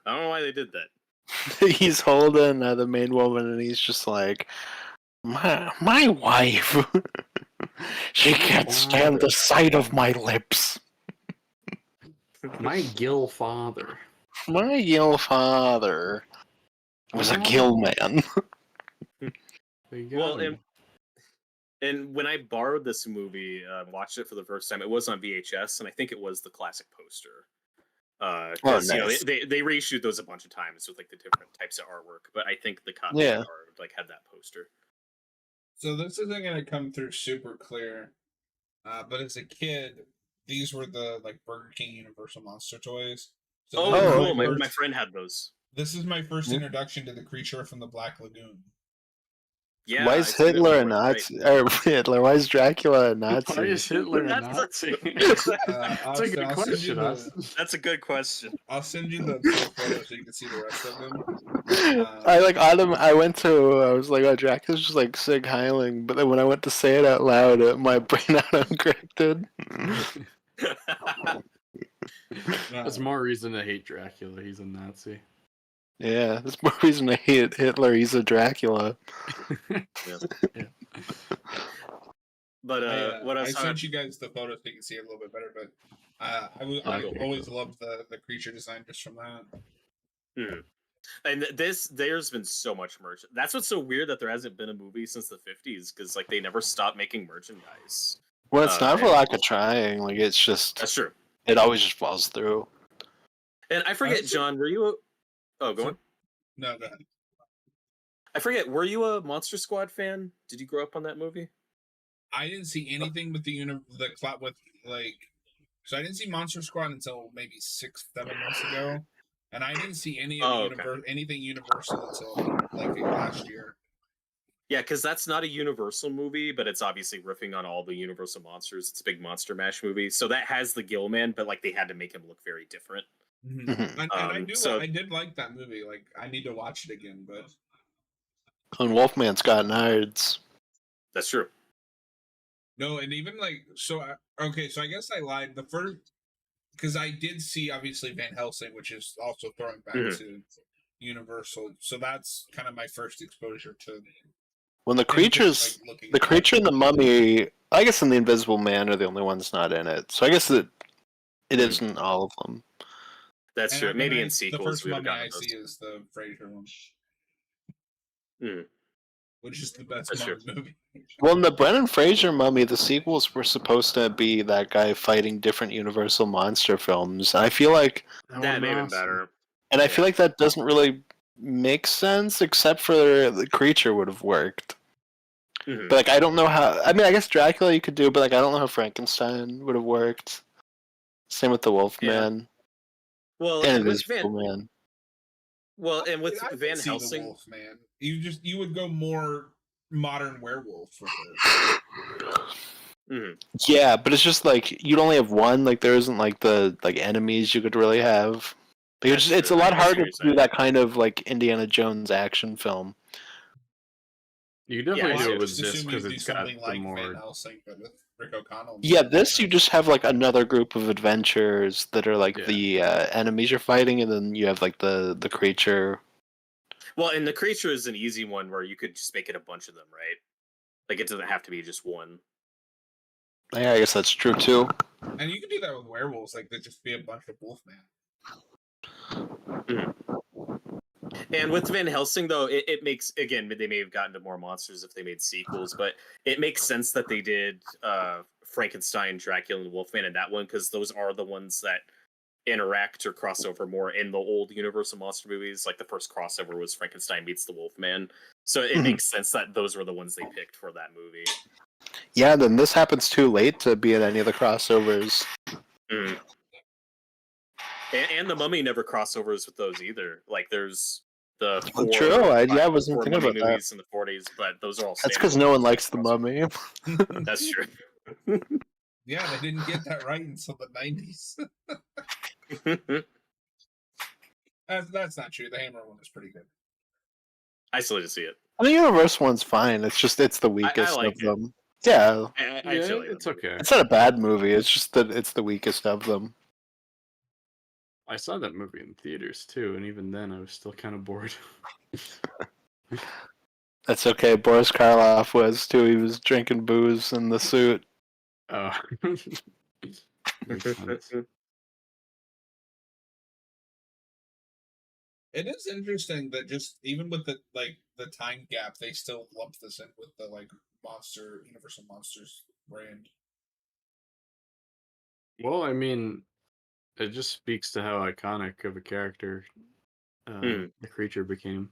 [SPEAKER 4] I don't know why they did that.
[SPEAKER 2] He's holding the main woman, and he's just like, my wife. She can't stand the sight of my lips.
[SPEAKER 3] My Gill father.
[SPEAKER 2] My Gill father was a Gill-man.
[SPEAKER 4] Well, and when I borrowed this movie, watched it for the first time, it was on VHS, and I think it was the classic poster. Because you know they reissued those a bunch of times with like the different types of artwork, but I think the copy I borrowed like had that poster.
[SPEAKER 1] So this isn't going to come through super clear, but as a kid, these were the like Burger King Universal Monster toys. So
[SPEAKER 4] cool! My friend had those.
[SPEAKER 1] This is my first introduction to the creature from the Black Lagoon.
[SPEAKER 4] Yeah,
[SPEAKER 2] why is Hitler a Nazi? Or Hitler? Why is Dracula a Nazi?
[SPEAKER 3] Why is Hitler a Nazi? That's a good question.
[SPEAKER 4] That's a good question.
[SPEAKER 1] I'll send you the photo so you can see the rest of them.
[SPEAKER 2] I like Autumn. I was like, "Oh, Dracula's just like Sig Heiling," but then when I went to say it out loud, my brain autocorrected.
[SPEAKER 3] That's more reason to hate Dracula. He's a Nazi.
[SPEAKER 2] Yeah, that's more reason to hate Hitler. He's a Dracula.
[SPEAKER 4] Yeah. But what else?
[SPEAKER 1] I sent you guys the photos so you can see it a little bit better. But I always loved the creature design just from that.
[SPEAKER 4] Mm. And there's been so much merch. That's what's so weird, that there hasn't been a movie since the 50s, because like they never stopped making merchandise.
[SPEAKER 2] Well, it's not for lack of trying. Like it's just
[SPEAKER 4] that's true.
[SPEAKER 2] It always just falls through.
[SPEAKER 4] And I forget, John, were you? Oh, go on.
[SPEAKER 1] No, go ahead.
[SPEAKER 4] I forget. Were you a Monster Squad fan? Did you grow up on that movie?
[SPEAKER 1] I didn't see anything with so I didn't see Monster Squad until maybe 6-7 months ago, and I didn't see any of anything Universal until like last year.
[SPEAKER 4] Yeah, because that's not a Universal movie, but it's obviously riffing on all the Universal monsters. It's a big Monster Mash movie, so that has the Gill-man, but like they had to make him look very different.
[SPEAKER 2] Mhm.
[SPEAKER 1] And
[SPEAKER 4] So
[SPEAKER 1] I did like that movie. Like I need to watch it again, but
[SPEAKER 2] And Wolfman's got nards.
[SPEAKER 4] that's true.
[SPEAKER 1] no, and even like okay, so I guess I lied. The first because I did see obviously Van Helsing, which is also throwing back
[SPEAKER 4] Mhm.
[SPEAKER 1] to Universal. So that's kind of my first exposure to
[SPEAKER 2] When the
[SPEAKER 1] anything
[SPEAKER 2] creatures,
[SPEAKER 1] like looking
[SPEAKER 2] the
[SPEAKER 1] at that.
[SPEAKER 2] creature and the mummy, I guess, and the Invisible Man are the only ones not in it. So I guess that it
[SPEAKER 4] Mhm.
[SPEAKER 2] isn't all of them.
[SPEAKER 4] That's true. Maybe in
[SPEAKER 1] the
[SPEAKER 4] sequels
[SPEAKER 1] first
[SPEAKER 4] we would have
[SPEAKER 1] mummy
[SPEAKER 4] gotten
[SPEAKER 1] I see
[SPEAKER 4] those.
[SPEAKER 1] is the Fraser one,
[SPEAKER 4] Mhm.
[SPEAKER 1] which is the best
[SPEAKER 4] That's
[SPEAKER 1] mummy
[SPEAKER 4] true.
[SPEAKER 1] movie.
[SPEAKER 2] Well, in the Brendan Fraser mummy, the sequels were supposed to be that guy fighting different Universal monster films. I feel like,
[SPEAKER 4] That may have been better.
[SPEAKER 2] and I
[SPEAKER 4] Yeah.
[SPEAKER 2] feel like that doesn't really make sense, except for the creature would have worked.
[SPEAKER 4] Mhm.
[SPEAKER 2] But like, I don't know how. I mean, I guess Dracula you could do, but like, I don't know how Frankenstein would have worked. Same with the Wolfman
[SPEAKER 4] Well,
[SPEAKER 2] and
[SPEAKER 4] with
[SPEAKER 2] Invisible Man.
[SPEAKER 1] I could
[SPEAKER 4] Van
[SPEAKER 1] see the
[SPEAKER 4] Helsing,
[SPEAKER 1] Wolf Man. You would go more modern werewolf with it.
[SPEAKER 4] mhm.
[SPEAKER 2] Yeah, but it's just like you'd only have one. Like there isn't like the like enemies you could really have. Like,
[SPEAKER 4] That's
[SPEAKER 2] it's a
[SPEAKER 4] true.
[SPEAKER 2] lot
[SPEAKER 4] I see what
[SPEAKER 2] harder
[SPEAKER 4] you're
[SPEAKER 2] to do
[SPEAKER 4] saying.
[SPEAKER 2] that kind of like Indiana Jones action film.
[SPEAKER 3] You
[SPEAKER 4] Yeah,
[SPEAKER 3] definitely
[SPEAKER 4] I
[SPEAKER 1] Well,
[SPEAKER 3] do
[SPEAKER 1] I
[SPEAKER 4] see
[SPEAKER 3] it
[SPEAKER 1] would
[SPEAKER 4] what
[SPEAKER 3] with
[SPEAKER 1] just
[SPEAKER 4] you're
[SPEAKER 3] this
[SPEAKER 1] assume
[SPEAKER 3] because
[SPEAKER 1] you'd do
[SPEAKER 3] it's got
[SPEAKER 1] something
[SPEAKER 3] the
[SPEAKER 1] like Van
[SPEAKER 3] more.
[SPEAKER 1] Helsing, but with Rick O'Connell.
[SPEAKER 2] Yeah, this you just have like another group of adventurers that are like
[SPEAKER 3] Yeah.
[SPEAKER 2] the enemies you're fighting, and then you have like the creature.
[SPEAKER 4] Well, and the creature is an easy one where you could just make it a bunch of them, right? Like it doesn't have to be just one.
[SPEAKER 2] Yeah, I guess that's true too.
[SPEAKER 1] And you can do that with werewolves, like there just be a bunch of Wolfman.
[SPEAKER 4] Mhm. And with Van Helsing, though, it makes again they may have gotten to more monsters if they made sequels, but it makes sense that they did Frankenstein, Dracula, and Wolfman in that one because those are the ones that interact or cross over more in the old Universal monster movies. Like the first crossover was Frankenstein meets the Wolfman, so it makes sense that those were the ones they picked for that movie.
[SPEAKER 2] Yeah, then this happens too late to be in any of the crossovers.
[SPEAKER 4] Mm. And the Mummy never crossovers with those either. Like there's the
[SPEAKER 2] True, I wasn't
[SPEAKER 4] four
[SPEAKER 2] thinking
[SPEAKER 4] Mummy
[SPEAKER 2] about that.
[SPEAKER 4] movies in the 40s, but those are all
[SPEAKER 2] That's because
[SPEAKER 4] standalone
[SPEAKER 2] no one
[SPEAKER 4] movies, they
[SPEAKER 2] likes the
[SPEAKER 4] don't cross over.
[SPEAKER 2] mummy.
[SPEAKER 4] That's true.
[SPEAKER 1] Yeah, they didn't get that right until the 90s. That's not true. The Hammer one is pretty good.
[SPEAKER 4] I still need to see it.
[SPEAKER 2] The Universal one's fine. It's just it's the
[SPEAKER 4] I
[SPEAKER 2] weakest of
[SPEAKER 4] liked it.
[SPEAKER 2] them. Yeah,
[SPEAKER 4] I
[SPEAKER 3] Yeah,
[SPEAKER 4] actually like
[SPEAKER 3] it's
[SPEAKER 4] that movie.
[SPEAKER 3] okay.
[SPEAKER 2] it's not a bad movie. It's just that it's the weakest of them.
[SPEAKER 3] I saw that movie in theaters too, and even then I was still kind of bored.
[SPEAKER 2] That's okay. Boris Karloff was too. He was drinking booze in the suit.
[SPEAKER 3] Oh, makes sense.
[SPEAKER 1] It is interesting that just even with the time gap, they still lump this in with the like Universal Monsters brand.
[SPEAKER 3] Well, I mean, it just speaks to how iconic of a character
[SPEAKER 4] Hmm.
[SPEAKER 3] the creature became.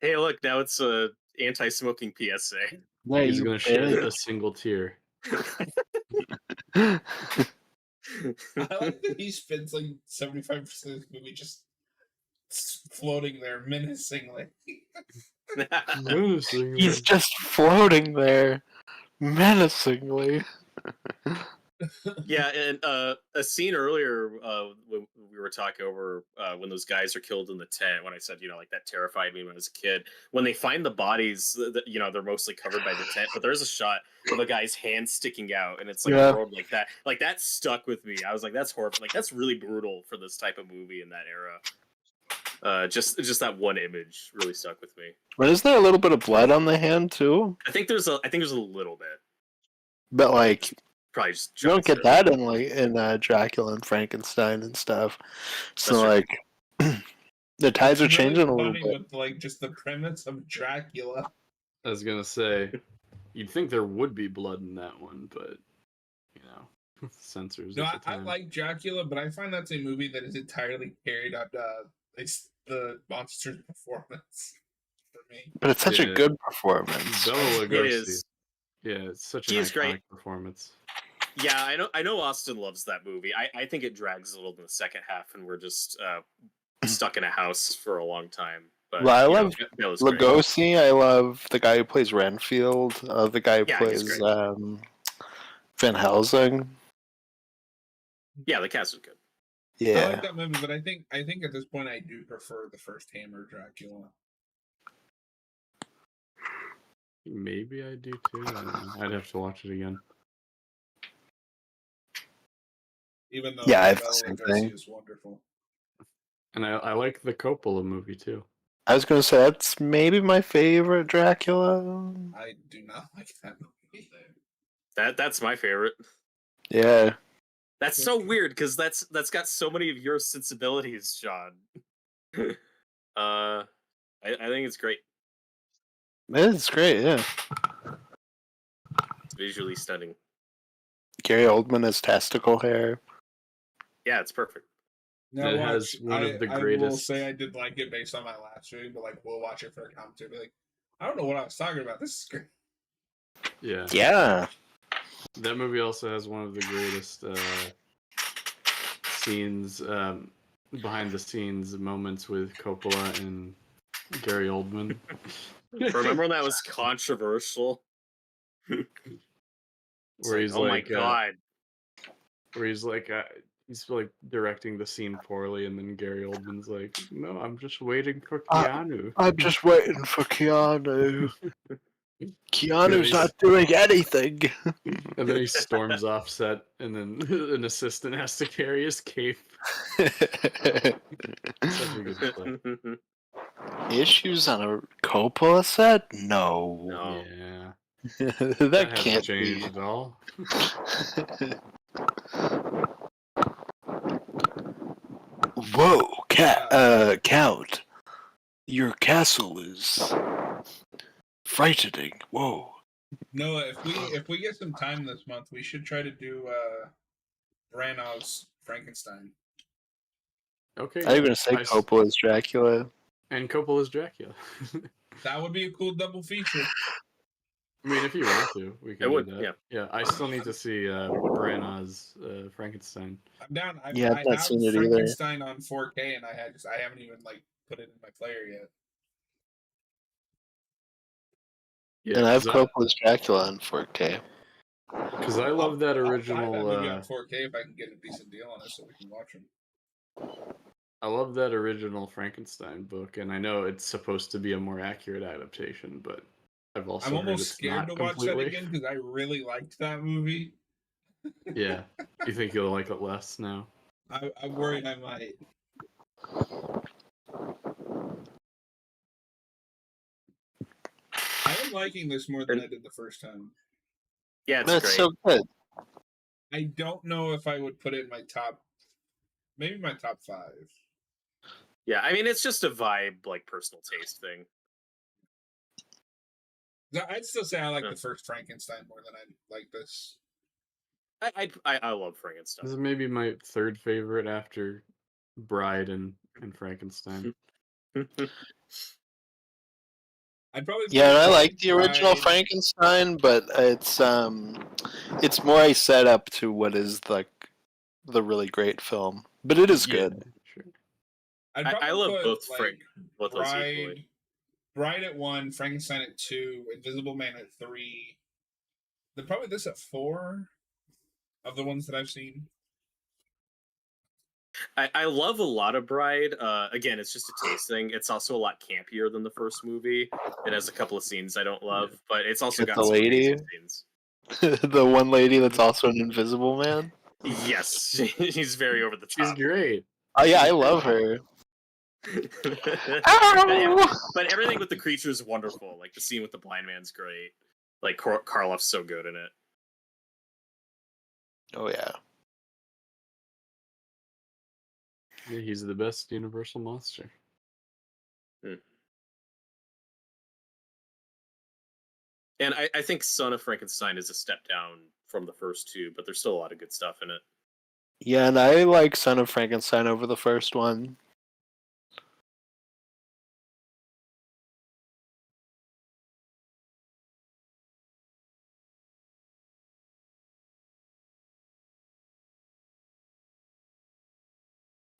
[SPEAKER 4] Hey, look, now it's a anti-smoking PSA.
[SPEAKER 2] Yeah,
[SPEAKER 3] He's
[SPEAKER 2] you
[SPEAKER 3] gonna shed
[SPEAKER 2] bitch.
[SPEAKER 3] a single tear.
[SPEAKER 1] I like that he spends like 75% of the movie just floating there menacingly.
[SPEAKER 2] He's just floating there menacingly.
[SPEAKER 4] Yeah, and a scene earlier when we were talking over when those guys are killed in the tent. When I said, like that terrified me when I was a kid. When they find the bodies, they're mostly covered by the tent, but there's a shot of a guy's hand sticking out, and it's like
[SPEAKER 2] Yeah.
[SPEAKER 4] thrown like that. Like that stuck with me. I was like, that's horrible. Like that's really brutal for this type of movie in that era. Just that one image really stuck with me.
[SPEAKER 2] But isn't there a little bit of blood on the hand too?
[SPEAKER 4] I think there's a little bit.
[SPEAKER 2] But like
[SPEAKER 4] Probably just
[SPEAKER 2] you don't
[SPEAKER 4] jumping
[SPEAKER 2] get
[SPEAKER 4] steroids.
[SPEAKER 2] that in like in Dracula and Frankenstein and stuff. So
[SPEAKER 4] That's true.
[SPEAKER 2] like the tides are
[SPEAKER 1] It's really
[SPEAKER 2] changing a little
[SPEAKER 1] funny
[SPEAKER 2] bit.
[SPEAKER 1] with like just the premise of Dracula.
[SPEAKER 3] I was gonna say, you'd think there would be blood in that one, but censors
[SPEAKER 1] No,
[SPEAKER 3] at the
[SPEAKER 1] I
[SPEAKER 3] time.
[SPEAKER 1] like Dracula, but I find that's a movie that is entirely carried out it's the monster's performance for me.
[SPEAKER 2] But it's such a
[SPEAKER 3] Yeah.
[SPEAKER 2] good performance.
[SPEAKER 3] Bela
[SPEAKER 4] It
[SPEAKER 3] Lugosi.
[SPEAKER 4] is.
[SPEAKER 3] Yeah, it's such an
[SPEAKER 4] He is
[SPEAKER 3] iconic
[SPEAKER 4] great.
[SPEAKER 3] performance.
[SPEAKER 4] Yeah, I know Austin loves that movie. I think it drags a little in the second half and we're just stuck in a house for a long time. But
[SPEAKER 2] Well, I
[SPEAKER 4] you know,
[SPEAKER 2] love
[SPEAKER 4] Bale's great.
[SPEAKER 2] Lugosi. I love the guy who plays Renfield. The guy who
[SPEAKER 4] Yeah, he's
[SPEAKER 2] plays
[SPEAKER 4] great.
[SPEAKER 2] Van Helsing.
[SPEAKER 4] Yeah, the cast is good.
[SPEAKER 2] Yeah.
[SPEAKER 1] I like that movie, but I think at this point I do prefer the first Hammer Dracula.
[SPEAKER 3] Maybe I do too. I don't know. I'd have to watch it again.
[SPEAKER 1] Even though
[SPEAKER 2] Yeah, I have the
[SPEAKER 1] Bela
[SPEAKER 2] same
[SPEAKER 1] Lugosi
[SPEAKER 2] thing.
[SPEAKER 1] is wonderful.
[SPEAKER 3] And I like the Coppola movie too.
[SPEAKER 2] I was gonna say that's maybe my favorite Dracula.
[SPEAKER 1] I do not like that movie.
[SPEAKER 4] That's my favorite.
[SPEAKER 2] Yeah.
[SPEAKER 4] That's so weird because that's got so many of your sensibilities, John. I think it's great.
[SPEAKER 2] It's great, yeah.
[SPEAKER 4] It's visually stunning.
[SPEAKER 2] Gary Oldman has testicle hair.
[SPEAKER 4] Yeah, it's perfect.
[SPEAKER 1] Now
[SPEAKER 3] It
[SPEAKER 1] watch.
[SPEAKER 3] has one of the
[SPEAKER 1] I will
[SPEAKER 3] greatest-
[SPEAKER 1] say I did like it based on my last reading, but like we'll watch it for a commentary. Be like, I don't know what I was talking about. This is great.
[SPEAKER 3] Yeah.
[SPEAKER 2] Yeah.
[SPEAKER 3] That movie also has one of the greatest scenes, behind the scenes moments with Coppola and Gary Oldman.
[SPEAKER 4] Remember when that was controversial? It's
[SPEAKER 3] Where
[SPEAKER 4] like,
[SPEAKER 3] he's
[SPEAKER 4] oh my
[SPEAKER 3] like,
[SPEAKER 4] god.
[SPEAKER 3] where he's like directing the scene poorly, and then Gary Oldman's like, "No, I'm just waiting for Keanu."
[SPEAKER 2] I'm just waiting for Keanu.
[SPEAKER 3] And then
[SPEAKER 2] Keanu's
[SPEAKER 3] he's-
[SPEAKER 2] not doing anything.
[SPEAKER 3] And then he storms off set, and then an assistant has to carry his cape. Such a good clip.
[SPEAKER 2] Issues on a Coppola set? No.
[SPEAKER 4] No.
[SPEAKER 3] Yeah,
[SPEAKER 2] that
[SPEAKER 3] that hasn't
[SPEAKER 2] can't
[SPEAKER 3] changed
[SPEAKER 2] be.
[SPEAKER 3] at all.
[SPEAKER 2] Whoa, Count. Your castle is frightening. Whoa.
[SPEAKER 1] Noah, if we get some time this month, we should try to do Branov's Frankenstein.
[SPEAKER 3] Okay,
[SPEAKER 2] I was
[SPEAKER 3] yeah.
[SPEAKER 2] gonna say Coppola's Dracula.
[SPEAKER 3] And Coppola's Dracula.
[SPEAKER 1] That would be a cool double feature.
[SPEAKER 3] I mean, if you want to, we can
[SPEAKER 4] It
[SPEAKER 3] do
[SPEAKER 4] would,
[SPEAKER 3] that.
[SPEAKER 4] yeah.
[SPEAKER 3] Yeah, I still need to see Branagh's Frankenstein.
[SPEAKER 1] I'm down. I
[SPEAKER 2] I've not
[SPEAKER 1] have
[SPEAKER 2] seen it either.
[SPEAKER 1] Frankenstein on 4K, and I haven't even like put it in my player yet.
[SPEAKER 3] Yeah,
[SPEAKER 2] And I have Coppola's Dracula on 4K.
[SPEAKER 3] because I love that
[SPEAKER 1] I'll buy
[SPEAKER 3] original.
[SPEAKER 1] that movie on 4K if I can get a decent deal on it, so we can watch them.
[SPEAKER 3] I love that original Frankenstein book, and I know it's supposed to be a more accurate adaptation, but I've also
[SPEAKER 1] I'm
[SPEAKER 3] heard
[SPEAKER 1] almost
[SPEAKER 3] it's
[SPEAKER 1] scared
[SPEAKER 3] not
[SPEAKER 1] to watch
[SPEAKER 3] completely.
[SPEAKER 1] that again because I really liked that movie.
[SPEAKER 3] Yeah, you think you'll like it less now?
[SPEAKER 1] I'm worried I might. I am liking this more than I did the first time.
[SPEAKER 4] Yeah, it's
[SPEAKER 2] That's
[SPEAKER 4] great.
[SPEAKER 2] so good.
[SPEAKER 1] I don't know if I would put it in my top, maybe my top 5.
[SPEAKER 4] Yeah, I mean, it's just a vibe, like personal taste thing.
[SPEAKER 1] I'd still say I like
[SPEAKER 4] Yeah.
[SPEAKER 1] the first Frankenstein more than I like this.
[SPEAKER 4] I love Frankenstein.
[SPEAKER 3] This is maybe my third favorite after Bride and Frankenstein.
[SPEAKER 1] I'd probably
[SPEAKER 2] Yeah, and I
[SPEAKER 1] put
[SPEAKER 2] like the original
[SPEAKER 1] Bride-
[SPEAKER 2] Frankenstein, but it's more a setup to what is like the really great film. But it is good.
[SPEAKER 3] Sure.
[SPEAKER 1] I'd
[SPEAKER 4] I
[SPEAKER 1] probably
[SPEAKER 4] love
[SPEAKER 1] put,
[SPEAKER 4] both
[SPEAKER 1] like,
[SPEAKER 4] both those equally.
[SPEAKER 1] Bride at 1, Frankenstein at 2, Invisible Man at 3. Then probably this at 4 of the ones that I've seen.
[SPEAKER 4] I love a lot of Bride. Again, it's just a taste thing. It's also a lot campier than the first movie. It has a couple of scenes I don't love, but it's also
[SPEAKER 2] With
[SPEAKER 4] got
[SPEAKER 2] the
[SPEAKER 4] some
[SPEAKER 2] lady?
[SPEAKER 4] amazing scenes.
[SPEAKER 2] The one lady that's also an Invisible Man.
[SPEAKER 4] Yes, she's very over the
[SPEAKER 3] She's
[SPEAKER 4] top.
[SPEAKER 3] great.
[SPEAKER 2] Oh yeah, I love her.
[SPEAKER 4] But everything with the creature is wonderful. Like the scene with the blind man's great. Like Karloff's so good in it.
[SPEAKER 2] Oh yeah.
[SPEAKER 3] Yeah, he's the best Universal monster.
[SPEAKER 4] And I think Son of Frankenstein is a step down from the first two, but there's still a lot of good stuff in it.
[SPEAKER 2] Yeah, and I like Son of Frankenstein over the first one.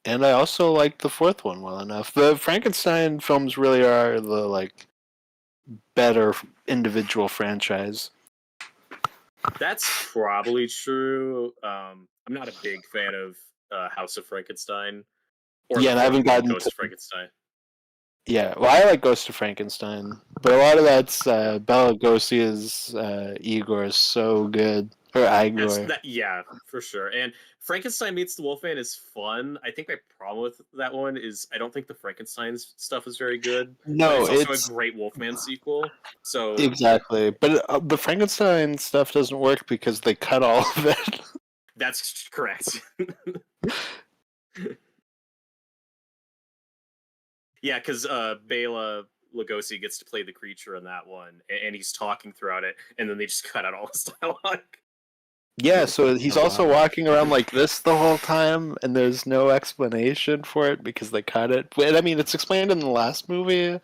[SPEAKER 2] And I also like the fourth one well enough. The Frankenstein films really are the like better individual franchise.
[SPEAKER 4] That's probably true. I'm not a big fan of House of Frankenstein or the
[SPEAKER 2] Yeah, and I
[SPEAKER 4] fourth
[SPEAKER 2] haven't
[SPEAKER 4] one,
[SPEAKER 2] gotten
[SPEAKER 4] Ghost
[SPEAKER 2] to.
[SPEAKER 4] of Frankenstein.
[SPEAKER 2] Yeah, well, I like Ghost of Frankenstein, but a lot of that's Bela Lugosi's Igor is so good, or Igor.
[SPEAKER 4] Yeah, for sure. And Frankenstein meets the Wolfman is fun. I think my problem with that one is I don't think the Frankenstein stuff is very good, but
[SPEAKER 2] No,
[SPEAKER 4] it's also a
[SPEAKER 2] it's
[SPEAKER 4] great Wolfman sequel. So
[SPEAKER 2] exactly, but the Frankenstein stuff doesn't work because they cut all of it.
[SPEAKER 4] that's correct. Yeah, because Bela Lugosi gets to play the creature in that one, and he's talking throughout it, and then they just cut out all his dialogue.
[SPEAKER 2] Yeah, so he's
[SPEAKER 3] Oh,
[SPEAKER 2] also
[SPEAKER 3] wow.
[SPEAKER 2] walking around like this the whole time, and there's no explanation for it because they cut it. But I mean, it's explained in the last movie,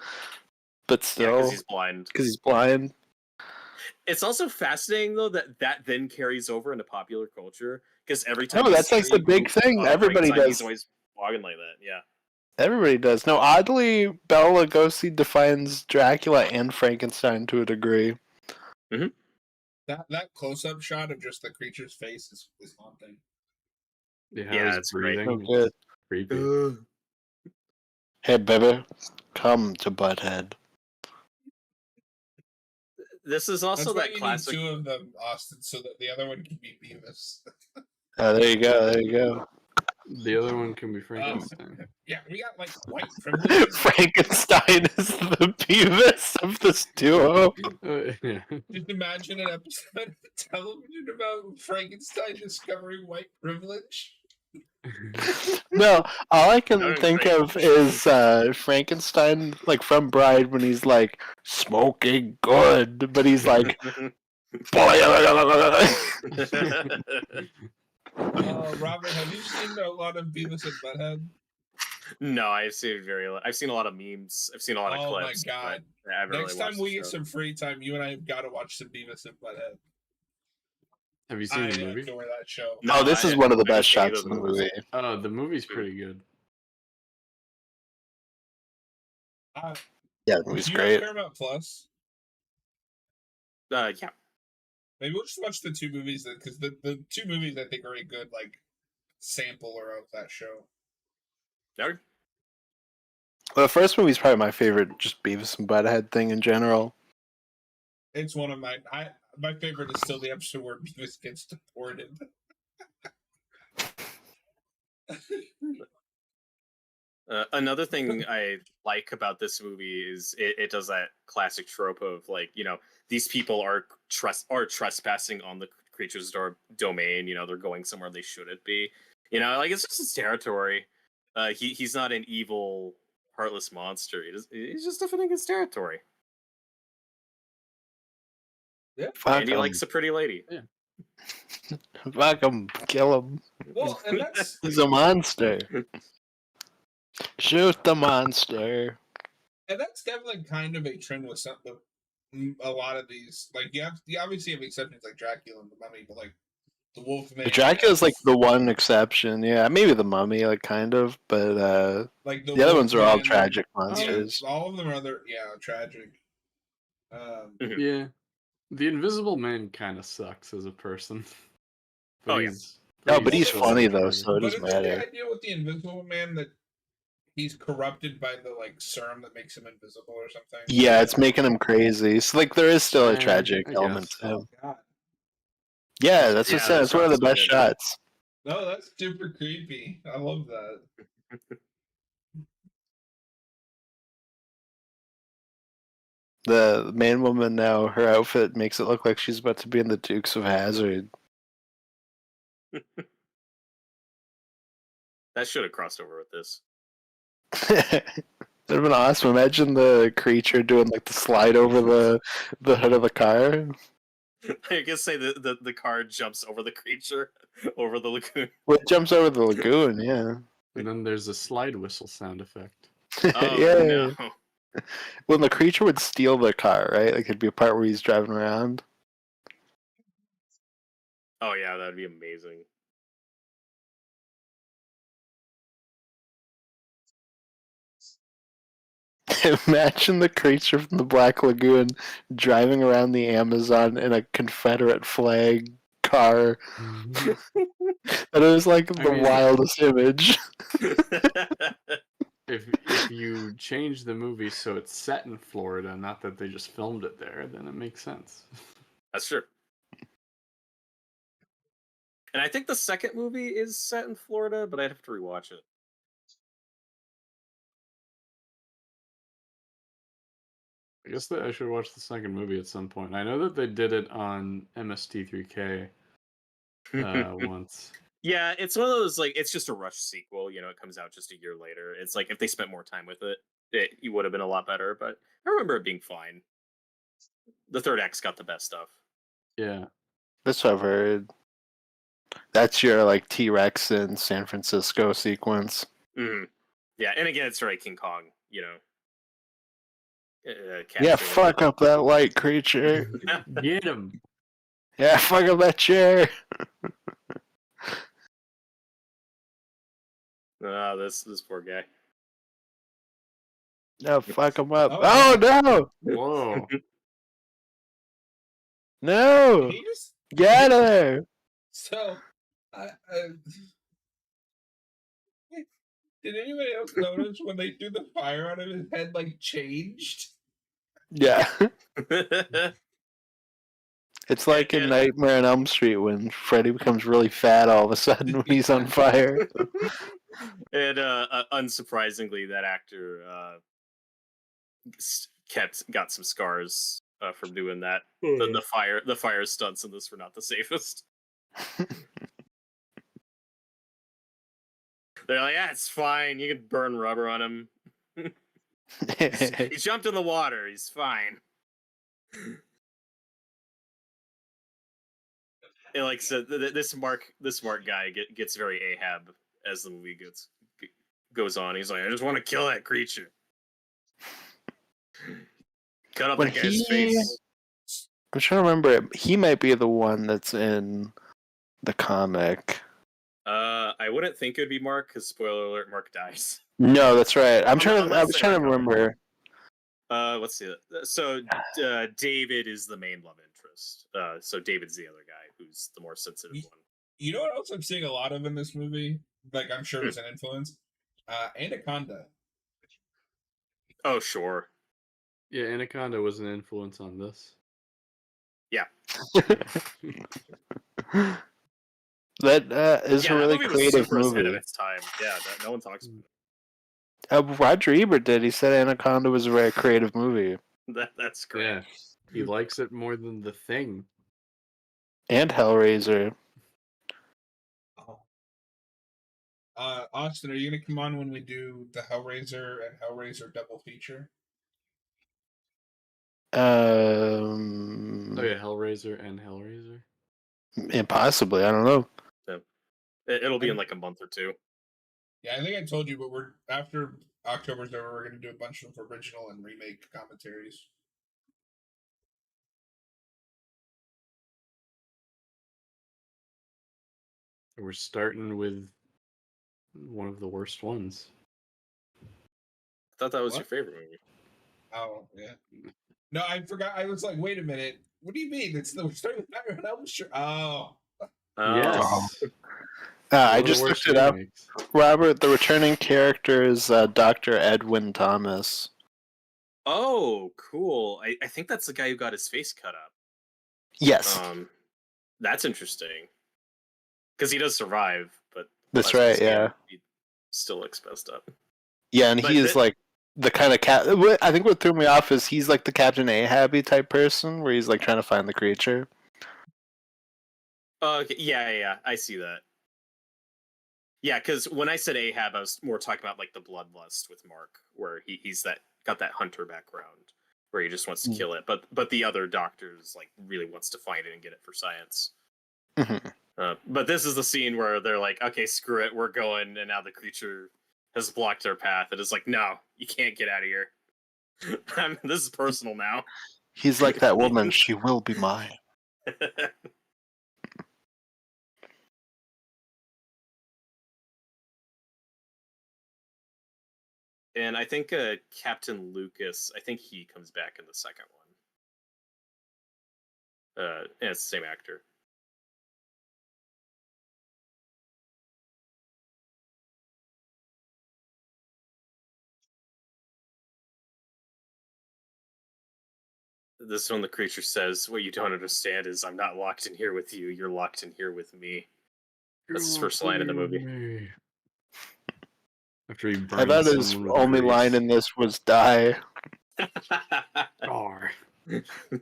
[SPEAKER 2] but
[SPEAKER 4] Yeah, because
[SPEAKER 2] still,
[SPEAKER 4] he's blind.
[SPEAKER 2] because he's blind.
[SPEAKER 4] It's also fascinating though that then carries over into popular culture because every time
[SPEAKER 2] No,
[SPEAKER 4] you
[SPEAKER 2] that's like the
[SPEAKER 4] see
[SPEAKER 2] big thing. Everybody
[SPEAKER 4] Frankenstein, he's
[SPEAKER 2] does.
[SPEAKER 4] always walking like that. Yeah.
[SPEAKER 2] Everybody does. No, oddly, Bela Lugosi defines Dracula and Frankenstein to a degree.
[SPEAKER 1] That close up shot of just the creature's face is haunting.
[SPEAKER 3] Yeah, how
[SPEAKER 4] Yeah,
[SPEAKER 3] he's
[SPEAKER 4] it's great.
[SPEAKER 2] So
[SPEAKER 3] breathing.
[SPEAKER 2] good.
[SPEAKER 3] It's creepy.
[SPEAKER 2] Hey, baby, come to Butthead.
[SPEAKER 4] This is also
[SPEAKER 1] That's why
[SPEAKER 4] that
[SPEAKER 1] you
[SPEAKER 4] classic.
[SPEAKER 1] need two of them, Austin, so that the other one can be Beavis.
[SPEAKER 2] There you go. There you go.
[SPEAKER 3] The other one can be Frankenstein.
[SPEAKER 1] Yeah, we got like white privilege.
[SPEAKER 2] Frankenstein is the Beavis of this duo.
[SPEAKER 3] Yeah.
[SPEAKER 1] Just imagine an episode of television about Frankenstein discovering white privilege.
[SPEAKER 2] No, all I can
[SPEAKER 4] No,
[SPEAKER 2] think
[SPEAKER 4] great.
[SPEAKER 2] of is Frankenstein, like from Bride, when he's like smoking good, but he's like,
[SPEAKER 1] Robert, have you seen a lot of Beavis and Butthead?
[SPEAKER 4] No, I've seen I've seen a lot of memes. I've seen a lot of
[SPEAKER 1] Oh my
[SPEAKER 4] clips,
[SPEAKER 1] god!
[SPEAKER 4] but I haven't
[SPEAKER 1] Next
[SPEAKER 4] really
[SPEAKER 1] time
[SPEAKER 4] watched the
[SPEAKER 1] we get
[SPEAKER 4] show.
[SPEAKER 1] some free time, you and I have got to watch some Beavis and Butthead.
[SPEAKER 3] Have you
[SPEAKER 1] I
[SPEAKER 3] seen the movie?
[SPEAKER 1] adore that show.
[SPEAKER 4] No,
[SPEAKER 2] oh, this is one of the
[SPEAKER 4] I haven't
[SPEAKER 2] best
[SPEAKER 4] seen either
[SPEAKER 2] shots
[SPEAKER 4] of
[SPEAKER 2] in
[SPEAKER 4] the
[SPEAKER 2] the
[SPEAKER 4] movies.
[SPEAKER 2] movie.
[SPEAKER 3] Oh, the movie's pretty good.
[SPEAKER 2] Yeah, the movie's
[SPEAKER 1] Do you have
[SPEAKER 2] great.
[SPEAKER 1] Paramount Plus?
[SPEAKER 4] Yeah.
[SPEAKER 1] Maybe we'll just watch the two movies because the two movies I think are a good like sampler of that show.
[SPEAKER 4] Okay.
[SPEAKER 2] Well, the first movie's probably my favorite, just Beavis and Butthead thing in general.
[SPEAKER 1] It's one of my favorite is still the episode where Beavis gets deported.
[SPEAKER 4] Another thing I like about this movie is it does that classic trope of like these people are trespassing on the creature's domain. They're going somewhere they shouldn't be. Like it's just his territory. He's not an evil, heartless monster. He's just defending his territory,
[SPEAKER 2] Fuck
[SPEAKER 4] and he
[SPEAKER 2] 'em.
[SPEAKER 4] likes a pretty lady.
[SPEAKER 3] Yeah.
[SPEAKER 2] Fuck him. Kill him.
[SPEAKER 1] Well, and that's
[SPEAKER 2] He's a monster. Shoot the monster.
[SPEAKER 1] definitely kind of a trend with a lot of these. Like you obviously have exceptions like Dracula and the Mummy, but like the Wolfman,
[SPEAKER 2] The Dracula's like the one exception. Yeah, maybe the Mummy, like kind of, but
[SPEAKER 1] like
[SPEAKER 2] the other ones are all
[SPEAKER 1] Wolfman,
[SPEAKER 2] tragic
[SPEAKER 1] Yeah,
[SPEAKER 2] monsters.
[SPEAKER 1] all of them are tragic.
[SPEAKER 3] Yeah. The Invisible Man kind of sucks as a person.
[SPEAKER 4] Oh, yeah.
[SPEAKER 2] No, but he's
[SPEAKER 3] still
[SPEAKER 2] funny
[SPEAKER 3] really
[SPEAKER 2] though,
[SPEAKER 3] funny.
[SPEAKER 2] so it
[SPEAKER 1] But
[SPEAKER 2] doesn't
[SPEAKER 1] isn't the
[SPEAKER 2] matter.
[SPEAKER 1] idea with the Invisible Man that he's corrupted by the like serum that makes him invisible or something?
[SPEAKER 2] Yeah, it's making him crazy. So like, there is still a tragic
[SPEAKER 3] I
[SPEAKER 2] element
[SPEAKER 3] guess.
[SPEAKER 2] to him.
[SPEAKER 1] God.
[SPEAKER 2] Yeah, that's what I
[SPEAKER 4] Yeah,
[SPEAKER 2] said.
[SPEAKER 4] that
[SPEAKER 2] It's one of the
[SPEAKER 4] shot's so
[SPEAKER 2] best
[SPEAKER 4] good.
[SPEAKER 2] shots.
[SPEAKER 1] No, that's super creepy. I love that.
[SPEAKER 2] The main woman now, her outfit makes it look like she's about to be in the Dukes of Hazzard.
[SPEAKER 4] That should have crossed over with this.
[SPEAKER 2] That'd have been awesome. Imagine the creature doing like the slide over the hood of the car.
[SPEAKER 4] I guess say the car jumps over the creature, over the lagoon.
[SPEAKER 2] Well, it jumps over the lagoon, yeah.
[SPEAKER 3] And then there's a slide whistle sound effect.
[SPEAKER 4] Oh
[SPEAKER 2] yeah.
[SPEAKER 4] no!
[SPEAKER 2] Well, the creature would steal the car, right? Like it'd be a part where he's driving around.
[SPEAKER 4] Oh yeah, that'd be amazing.
[SPEAKER 2] Imagine the creature from the Black Lagoon driving around the Amazon in a Confederate flag car. And it was like
[SPEAKER 3] I
[SPEAKER 2] the
[SPEAKER 3] mean-
[SPEAKER 2] wildest image.
[SPEAKER 3] If you change the movie so it's set in Florida, not that they just filmed it there, then it makes sense.
[SPEAKER 4] That's true. And I think the second movie is set in Florida, but I'd have to rewatch it.
[SPEAKER 3] I guess that I should watch the second movie at some point. I know that they did it on MST3K once.
[SPEAKER 4] Yeah, it's one of those, like, it's just a rush sequel. You know, it comes out just a year later. It's like if they spent more time with it, it would have been a lot better. But I remember it being fine. The third act's got the best stuff.
[SPEAKER 3] Yeah.
[SPEAKER 2] That's what I've heard. That's your like T-Rex in San Francisco sequence.
[SPEAKER 4] Mm. Yeah, and again, it's very King Kong. You know.
[SPEAKER 2] Yeah,
[SPEAKER 4] capturing
[SPEAKER 2] fuck up that light creature.
[SPEAKER 3] Get him.
[SPEAKER 2] Yeah, fuck up that chair.
[SPEAKER 4] Ah, this poor guy.
[SPEAKER 2] No, fuck him up.
[SPEAKER 1] Oh,
[SPEAKER 2] Oh no!
[SPEAKER 3] Whoa.
[SPEAKER 2] No!
[SPEAKER 1] He just
[SPEAKER 2] Get her!
[SPEAKER 1] so. Did anybody else notice when they threw the fire out of his head, like changed?
[SPEAKER 2] Yeah. It's like in
[SPEAKER 4] And-
[SPEAKER 2] Nightmare on Elm Street when Freddy becomes really fat all of a sudden when he's on fire.
[SPEAKER 4] And unsurprisingly, that actor got some scars from doing that. The fire stunts in this were not the safest. They're like, yeah, it's fine. You can burn rubber on him. He jumped in the water. He's fine. And like so, this smart guy gets very Ahab as the movie goes on. He's like, I just want to kill that creature. Cut off
[SPEAKER 2] When
[SPEAKER 4] that guy's
[SPEAKER 2] he-
[SPEAKER 4] face.
[SPEAKER 2] I'm trying to remember. He might be the one that's in the comic.
[SPEAKER 4] I wouldn't think it would be Mark because spoiler alert, Mark dies.
[SPEAKER 2] No, that's right. I was
[SPEAKER 4] Unless
[SPEAKER 2] trying to
[SPEAKER 4] they recover.
[SPEAKER 2] remember.
[SPEAKER 4] Let's see. So David is the main love interest. So David's the other guy who's the more sensitive one.
[SPEAKER 1] You know what else I'm seeing a lot of in this movie? Like I'm sure it's an influence. Anaconda.
[SPEAKER 4] Oh sure.
[SPEAKER 3] Yeah, Anaconda was an influence on this.
[SPEAKER 4] Yeah.
[SPEAKER 2] That is
[SPEAKER 4] Yeah,
[SPEAKER 2] a
[SPEAKER 4] that
[SPEAKER 2] really
[SPEAKER 4] movie was
[SPEAKER 2] creative
[SPEAKER 4] super ahead of
[SPEAKER 2] movie.
[SPEAKER 4] its time. Yeah, no one talks about
[SPEAKER 2] Roger Ebert did. He said Anaconda was a very creative movie.
[SPEAKER 4] it. That's great.
[SPEAKER 3] Yeah. He likes it more than The Thing.
[SPEAKER 2] And Hellraiser.
[SPEAKER 1] Oh. Austin, are you gonna come on when we do the Hellraiser and Hellraiser double feature?
[SPEAKER 3] Oh yeah, Hellraiser and Hellraiser.
[SPEAKER 2] Impossibly, I don't know.
[SPEAKER 4] It'll be in like a month or two.
[SPEAKER 1] Yeah, I think I told you, but we're after October's over, we're gonna do a bunch of original and remake commentaries.
[SPEAKER 3] We're starting with one of the worst ones.
[SPEAKER 4] I thought that was your
[SPEAKER 1] What?
[SPEAKER 4] favorite movie.
[SPEAKER 1] Oh yeah. No, I forgot. I was like, wait a minute. What do you mean? It's the we're starting with Nightmare on Elm Street. Oh,
[SPEAKER 3] Yes.
[SPEAKER 2] I
[SPEAKER 3] One of the
[SPEAKER 2] just
[SPEAKER 3] worst
[SPEAKER 2] looked it up.
[SPEAKER 3] remakes.
[SPEAKER 2] Robert, the returning character is Dr. Edwin Thomas.
[SPEAKER 4] Oh, cool. I think that's the guy who got his face cut up.
[SPEAKER 2] Yes,
[SPEAKER 4] That's interesting. Because he does survive, but
[SPEAKER 2] that's
[SPEAKER 4] last we
[SPEAKER 2] right.
[SPEAKER 4] see him,
[SPEAKER 2] Yeah,
[SPEAKER 4] he still looks messed up.
[SPEAKER 2] yeah, and
[SPEAKER 4] But
[SPEAKER 2] he is like the kind of cat. I think what threw me off is he's like the Captain Ahabby type person, where he's like trying to find the creature.
[SPEAKER 4] Okay, yeah, I see that. Yeah, because when I said Ahab, I was more talking about like the bloodlust with Mark, where he's got that hunter background, where he just wants to kill it, but the other doctors like really wants to find it and get it for science.
[SPEAKER 2] Mhm.
[SPEAKER 4] But this is the scene where they're like, okay, screw it, we're going, and now the creature has blocked our path. It is like, no, you can't get out of here. This is personal now.
[SPEAKER 2] He's like that woman. She will be mine.
[SPEAKER 4] And I think Captain Lucas, I think he comes back in the second one. And it's the same actor. This one, the creature says, "What you don't understand is I'm not locked in here with you. You're locked in here with me." That's his first line in the movie.
[SPEAKER 3] After he
[SPEAKER 2] I
[SPEAKER 3] burns
[SPEAKER 2] thought his
[SPEAKER 3] someone with
[SPEAKER 2] only
[SPEAKER 3] grease.
[SPEAKER 2] line in this was "die."
[SPEAKER 3] Gar.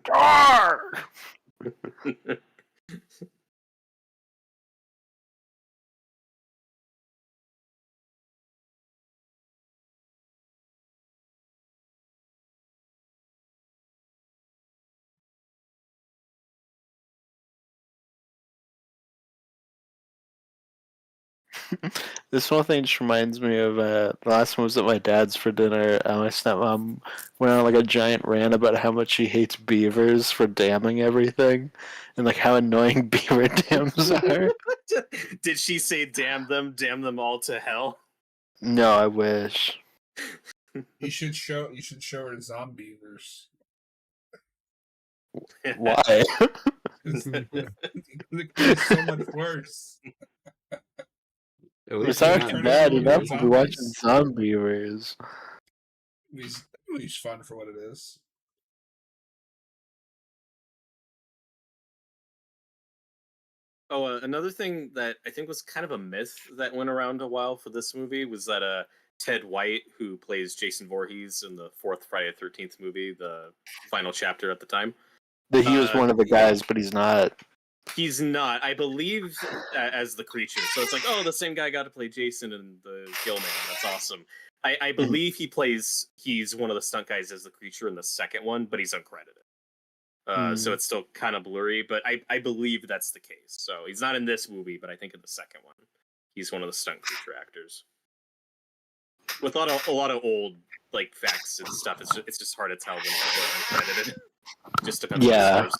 [SPEAKER 2] Gar! This whole thing just reminds me of the last one was at my dad's for dinner. My stepmom went on like a giant rant about how much she hates beavers for damming everything, and like how annoying beaver dams are.
[SPEAKER 4] Did she say damn them all to hell?
[SPEAKER 2] No, I wish.
[SPEAKER 1] You should show her zombievers.
[SPEAKER 2] Why?
[SPEAKER 1] It's so much worse.
[SPEAKER 3] At
[SPEAKER 2] It's
[SPEAKER 3] least they're
[SPEAKER 2] already
[SPEAKER 3] not
[SPEAKER 2] bad
[SPEAKER 1] turn
[SPEAKER 2] enough
[SPEAKER 1] into
[SPEAKER 2] to be watching
[SPEAKER 1] zombies.
[SPEAKER 2] zombievers.
[SPEAKER 1] It's fun for what it is.
[SPEAKER 4] Oh, another thing that I think was kind of a myth that went around a while for this movie was that Ted White, who plays Jason Voorhees in the fourth Friday the 13th movie, the final chapter at the time,
[SPEAKER 2] That he was one of the guys, but he's not.
[SPEAKER 4] he's not, I believe, as the creature. So it's like, oh, the same guy got to play Jason in the Gill-man. That's awesome. I believe he's one of the stunt guys as the creature in the second one, but he's uncredited. So it's still kind of blurry, but I believe that's the case. So he's not in this movie, but I think in the second one, he's one of the stunt creature actors. With a lot of old like facts and stuff, it's just hard to tell when people are uncredited. Just depends on the source.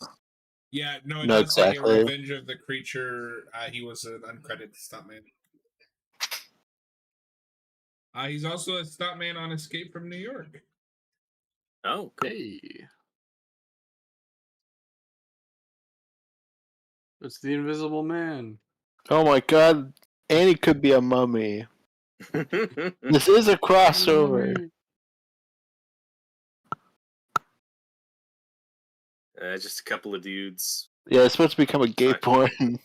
[SPEAKER 1] Yeah, no, it
[SPEAKER 2] No,
[SPEAKER 1] does say
[SPEAKER 2] exactly.
[SPEAKER 1] Revenge of the Creature. He was an uncredited stuntman. He's also a stuntman on Escape from New York.
[SPEAKER 4] Oh, cool.
[SPEAKER 3] Hey. It's the Invisible Man.
[SPEAKER 2] Oh my god, Annie could be a mummy. This is a crossover.
[SPEAKER 4] Just a couple of dudes.
[SPEAKER 2] Yeah, it's supposed to become a gay porn.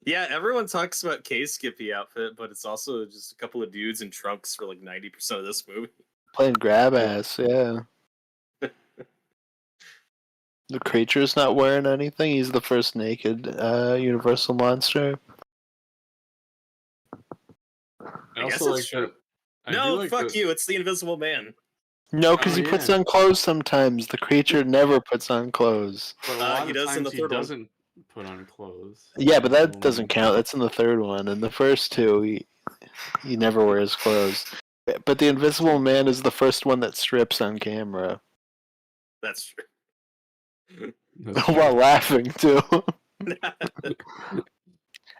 [SPEAKER 4] Yeah, everyone talks about Kay's Skippy outfit, but it's also just a couple of dudes in trunks for like 90% of this movie.
[SPEAKER 2] Playing grab ass, yeah. The creature's not wearing anything. He's the first naked Universal monster.
[SPEAKER 3] I
[SPEAKER 4] guess
[SPEAKER 3] also
[SPEAKER 4] that's
[SPEAKER 3] like
[SPEAKER 4] true.
[SPEAKER 3] that.
[SPEAKER 4] No, fuck you. It's the Invisible Man.
[SPEAKER 2] No, because
[SPEAKER 3] Oh,
[SPEAKER 2] he puts
[SPEAKER 3] yeah.
[SPEAKER 2] on clothes sometimes. The creature never puts on clothes.
[SPEAKER 3] But a lot
[SPEAKER 4] He
[SPEAKER 3] of
[SPEAKER 4] does in
[SPEAKER 3] times
[SPEAKER 4] the
[SPEAKER 3] he
[SPEAKER 4] third one.
[SPEAKER 3] doesn't put on clothes.
[SPEAKER 2] Yeah, but that
[SPEAKER 3] Invisible
[SPEAKER 2] doesn't
[SPEAKER 3] Man.
[SPEAKER 2] count. That's in the third one. In the first two, he never wears clothes. But the Invisible Man is the first one that strips on camera.
[SPEAKER 4] That's true.
[SPEAKER 3] That's
[SPEAKER 2] While
[SPEAKER 3] true.
[SPEAKER 2] laughing, too.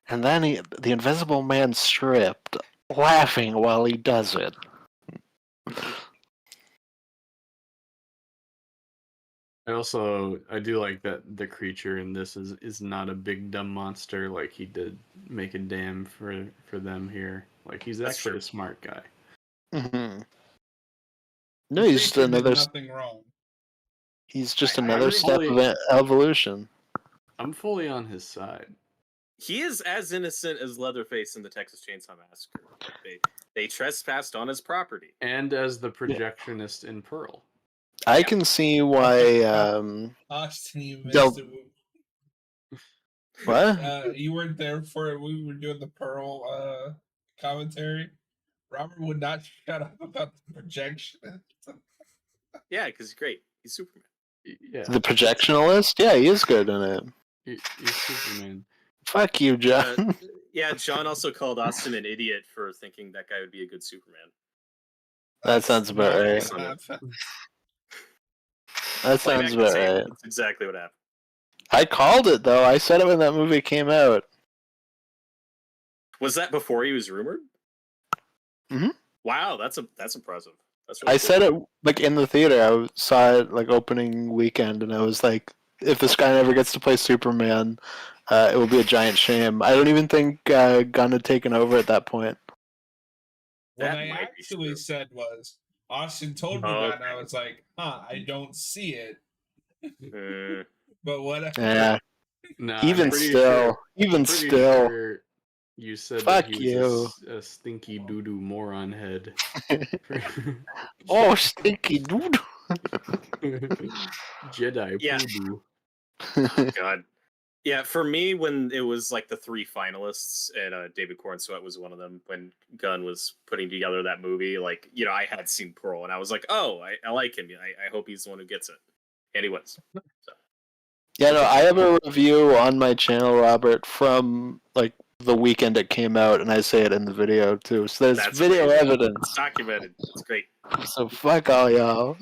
[SPEAKER 2] And then the Invisible Man stripped, laughing while he does it.
[SPEAKER 3] I do like that the creature in this is not a big dumb monster like he did make a dam for them here. Like he's
[SPEAKER 4] That's
[SPEAKER 3] actually
[SPEAKER 4] true.
[SPEAKER 3] a smart guy.
[SPEAKER 2] Mm-hmm.
[SPEAKER 1] The
[SPEAKER 2] No, he's just
[SPEAKER 1] creature did
[SPEAKER 2] another.
[SPEAKER 1] nothing wrong.
[SPEAKER 2] He's just
[SPEAKER 4] I
[SPEAKER 2] another
[SPEAKER 4] agree.
[SPEAKER 2] step of evolution.
[SPEAKER 3] I'm fully on his side.
[SPEAKER 4] He is as innocent as Leatherface in the Texas Chainsaw Massacre. They trespassed on his property.
[SPEAKER 3] And as the projectionist in Pearl.
[SPEAKER 2] I
[SPEAKER 4] Yeah.
[SPEAKER 2] can see why.
[SPEAKER 1] Austin, you
[SPEAKER 2] Del-
[SPEAKER 1] missed it.
[SPEAKER 2] What?
[SPEAKER 1] You weren't there for it. We were doing the Pearl commentary. Robert would not shut up about the projection.
[SPEAKER 4] Yeah, because he's great. He's Superman.
[SPEAKER 3] Yeah.
[SPEAKER 2] The projectionalist? Yeah, he is good in it.
[SPEAKER 3] He's Superman.
[SPEAKER 2] Fuck you, John.
[SPEAKER 4] Yeah, John also called Austin an idiot for thinking that guy would be a good Superman.
[SPEAKER 2] That sounds about right. That
[SPEAKER 4] Play
[SPEAKER 2] sounds
[SPEAKER 4] back the
[SPEAKER 2] about
[SPEAKER 4] tape.
[SPEAKER 2] right.
[SPEAKER 4] That's exactly what happened.
[SPEAKER 2] I called it though. I said it when that movie came out.
[SPEAKER 4] Was that before he was rumored?
[SPEAKER 2] Mm-hmm.
[SPEAKER 4] Wow, that's impressive. That's really
[SPEAKER 2] I
[SPEAKER 4] cool.
[SPEAKER 2] said it like in the theater. Saw it like opening weekend, and I was like, if this guy never gets to play Superman, it will be a giant shame. I don't even think Gunn had taken over at that point.
[SPEAKER 1] What
[SPEAKER 4] That
[SPEAKER 1] I
[SPEAKER 4] might be
[SPEAKER 1] actually
[SPEAKER 4] true.
[SPEAKER 1] said was Austin told me
[SPEAKER 4] Oh,
[SPEAKER 1] that, and I was like, I don't see it,
[SPEAKER 4] okay.
[SPEAKER 1] but whatever.
[SPEAKER 2] Yeah.
[SPEAKER 3] Nah,
[SPEAKER 2] Even still,
[SPEAKER 3] I'm pretty sure you said that he
[SPEAKER 2] fuck
[SPEAKER 3] was
[SPEAKER 2] you.
[SPEAKER 3] a stinky doo-doo moron head.
[SPEAKER 2] Oh, stinky dude.
[SPEAKER 3] Jedi
[SPEAKER 4] Yeah.
[SPEAKER 3] poodoo.
[SPEAKER 4] Oh, God. Yeah, for me, when it was like the 3 finalists, and David Cornsweet was one of them, when Gunn was putting together that movie, like, I had seen Pearl, and I was like, oh, I like him. I hope he's the one who gets it. And he was. So.
[SPEAKER 2] Yeah, no, I have a review on my channel, Robert, from like the weekend it came out, and I say it in the video too. So there's
[SPEAKER 4] That's
[SPEAKER 2] video
[SPEAKER 4] great.
[SPEAKER 2] evidence.
[SPEAKER 4] It's documented. It's great.
[SPEAKER 2] So fuck all y'all.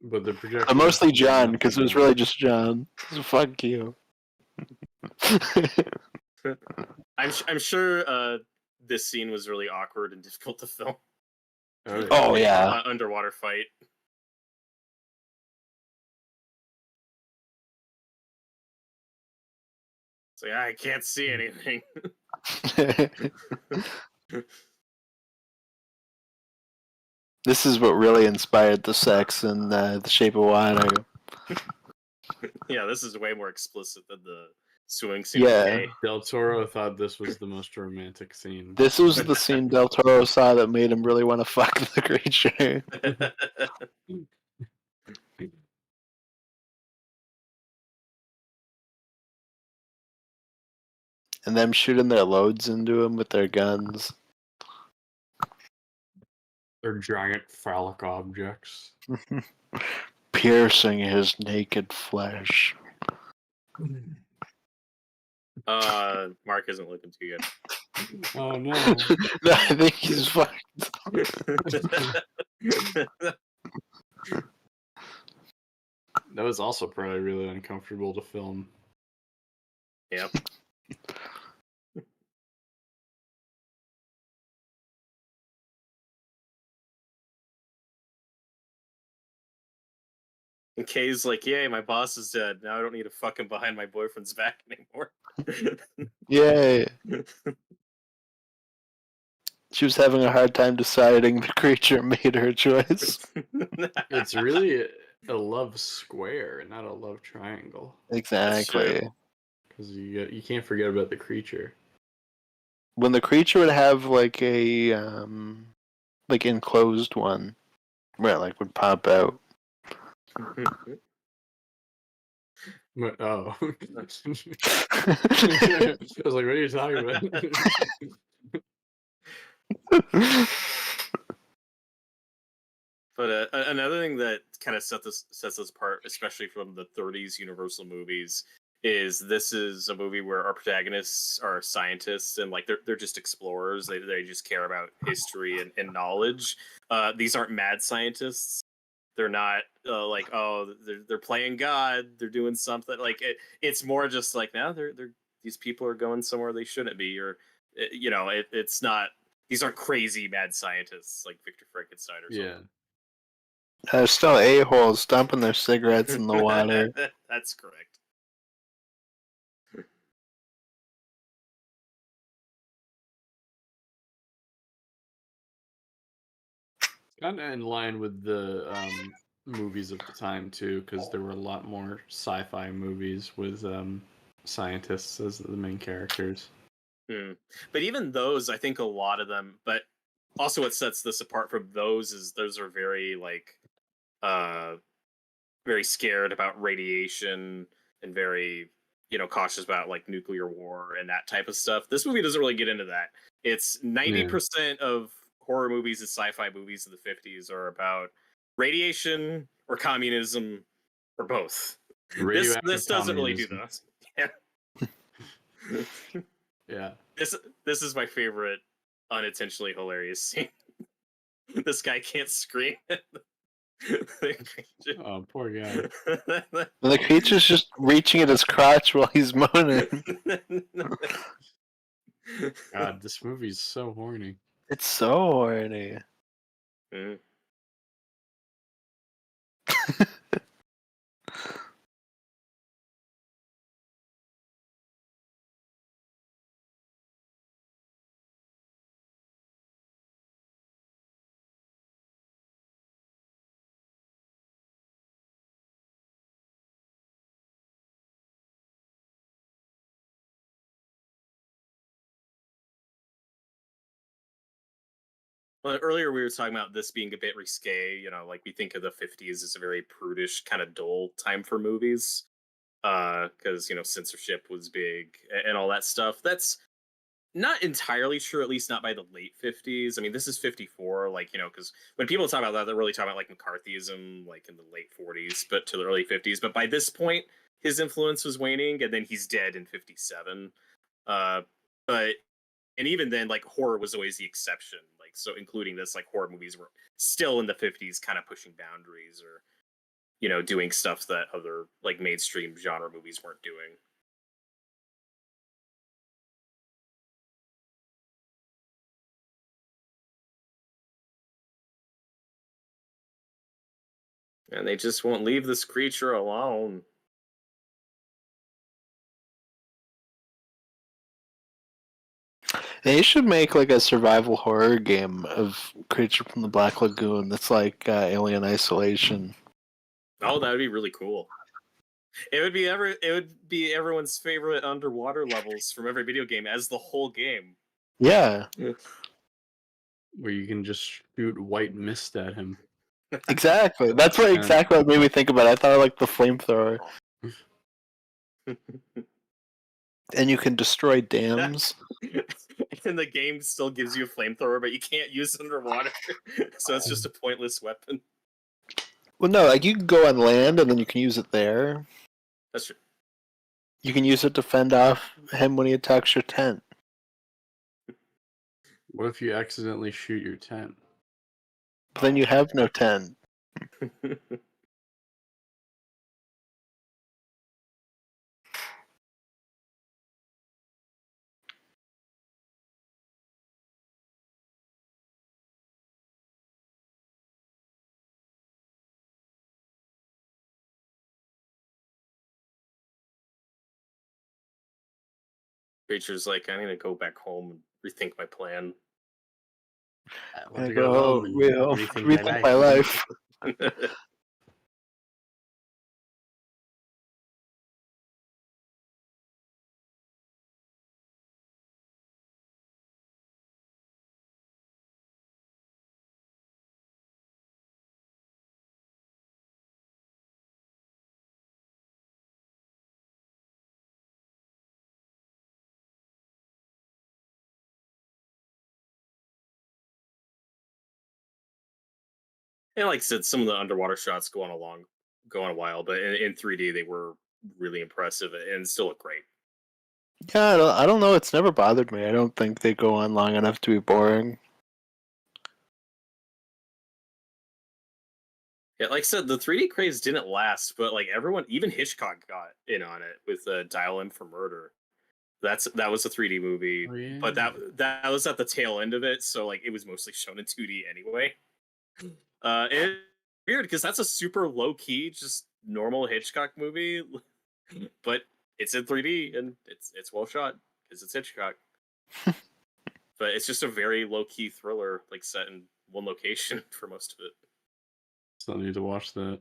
[SPEAKER 3] But the projection.
[SPEAKER 2] But mostly
[SPEAKER 3] did
[SPEAKER 2] John,
[SPEAKER 3] nothing
[SPEAKER 2] because it was
[SPEAKER 3] wrong.
[SPEAKER 2] really just John. So fuck you.
[SPEAKER 4] I'm sure this scene was really awkward and difficult to film.
[SPEAKER 2] Oh yeah.
[SPEAKER 4] Underwater fight. It's like, I can't see anything.
[SPEAKER 2] This is what really inspired the sex in The Shape of Water.
[SPEAKER 4] Yeah, this is way more explicit than the swimming scene.
[SPEAKER 2] Yeah.
[SPEAKER 4] With
[SPEAKER 3] Del Toro thought this was the most romantic scene.
[SPEAKER 2] This was the scene Del Toro saw that made him really want to fuck the creature.
[SPEAKER 4] Kay.
[SPEAKER 2] And them shooting their loads into him with their guns.
[SPEAKER 3] They're giant phallic objects.
[SPEAKER 2] Piercing his naked flesh.
[SPEAKER 4] Mark isn't looking too
[SPEAKER 3] Oh no.
[SPEAKER 2] No, I think he's fucked.
[SPEAKER 4] good.
[SPEAKER 3] That was also probably really uncomfortable to film.
[SPEAKER 4] Yep. And Kay's like, yay, my boss is dead. Now I don't need to fuck him behind my boyfriend's back anymore.
[SPEAKER 2] Yay. She was having a hard time deciding. The creature made her choice.
[SPEAKER 3] It's really a love square, not a love triangle.
[SPEAKER 2] Exactly.
[SPEAKER 3] Because you can't forget about the creature.
[SPEAKER 2] When the creature would have like a like enclosed one where it like would pop out.
[SPEAKER 3] But, oh. I was like, what are you talking about?
[SPEAKER 4] But another thing that kind of sets us apart, especially from the 30s Universal movies, is this is a movie where our protagonists are scientists and like they're just explorers. They just care about history and knowledge. These aren't mad scientists. They're not like, oh, they're playing God. They're doing something like it's more just like, now they're these people are going somewhere they shouldn't be, or it's not. These aren't crazy mad scientists like Victor Frankenstein or something.
[SPEAKER 3] Yeah.
[SPEAKER 2] There's still a-holes dumping their cigarettes in the water.
[SPEAKER 4] That's correct.
[SPEAKER 3] Kind of in line with the movies of the time too, because there were a lot more sci-fi movies with scientists as the main characters.
[SPEAKER 4] But even those, I think a lot of them. But also, what sets this apart from those is those are very like, very scared about radiation and very cautious about like nuclear war and that type of stuff. This movie doesn't really get into that. It's 90% of horror movies and sci-fi movies in the 50s are about radiation or communism or both. This doesn't really do those. Yeah.
[SPEAKER 3] Yeah.
[SPEAKER 4] This is my favorite unintentionally hilarious scene. This guy can't scream.
[SPEAKER 3] Oh, poor guy.
[SPEAKER 2] The creature's just reaching at his crotch while he's moaning.
[SPEAKER 3] God, this movie's so horny.
[SPEAKER 2] It's so horny.
[SPEAKER 4] Mm. Well, earlier we were talking about this being a bit risque. Like we think of the 50s as a very prudish, kind of dull time for movies, because censorship was big and all that stuff. That's not entirely true, at least not by the late 50s. I mean, this is 54, like, because when people talk about that, they're really talking about like McCarthyism, like in the late 40s, but to the early 50s. But by this point, his influence was waning, and then he's dead in 57. Uh, but and even then, like horror was always the exception. Like so, including this, like horror movies were still in the 50s, kind of pushing boundaries or doing stuff that other like mainstream genre movies weren't doing. And they just won't leave this creature alone.
[SPEAKER 2] They should make like a survival horror game of Creature from the Black Lagoon that's like Alien Isolation.
[SPEAKER 4] Oh, that would be really cool. It would be everyone's favorite underwater levels from every video game as the whole game.
[SPEAKER 2] Yeah,
[SPEAKER 3] Where you can just shoot white mist at him.
[SPEAKER 2] exactly. That's what exactly what made me think about it. I thought I liked the flamethrower. And you can destroy dams.
[SPEAKER 4] And the game still gives you a flamethrower, but you can't use it underwater. So it's just a pointless weapon.
[SPEAKER 2] Well, no, like you can go on land and then you can use it there.
[SPEAKER 4] That's true.
[SPEAKER 2] You can use it to fend off him when he attacks your tent.
[SPEAKER 3] What if you accidentally shoot your tent?
[SPEAKER 2] But then you have no tent.
[SPEAKER 4] Creature's like, I need to go back home and rethink my plan.
[SPEAKER 3] I
[SPEAKER 2] I go, rethink my life.
[SPEAKER 4] And like I said, some of the underwater shots go on a while, but in 3D they were really impressive and still look great.
[SPEAKER 2] Yeah, I don't know. It's never bothered me. I don't think they go on long enough to be boring.
[SPEAKER 4] Yeah, like I said, the 3D craze didn't last, but like everyone, even Hitchcock got in on it with Dial M for Murder. That was a 3D movie,
[SPEAKER 3] Oh, yeah.
[SPEAKER 4] but that was at the tail end of it, so like it was mostly shown in 2D anyway. It's weird because that's a super low key, just normal Hitchcock movie, but it's in 3D and it's well shot because it's Hitchcock. But it's just a very low key thriller, like set in one location for most of it.
[SPEAKER 3] Still need to watch that.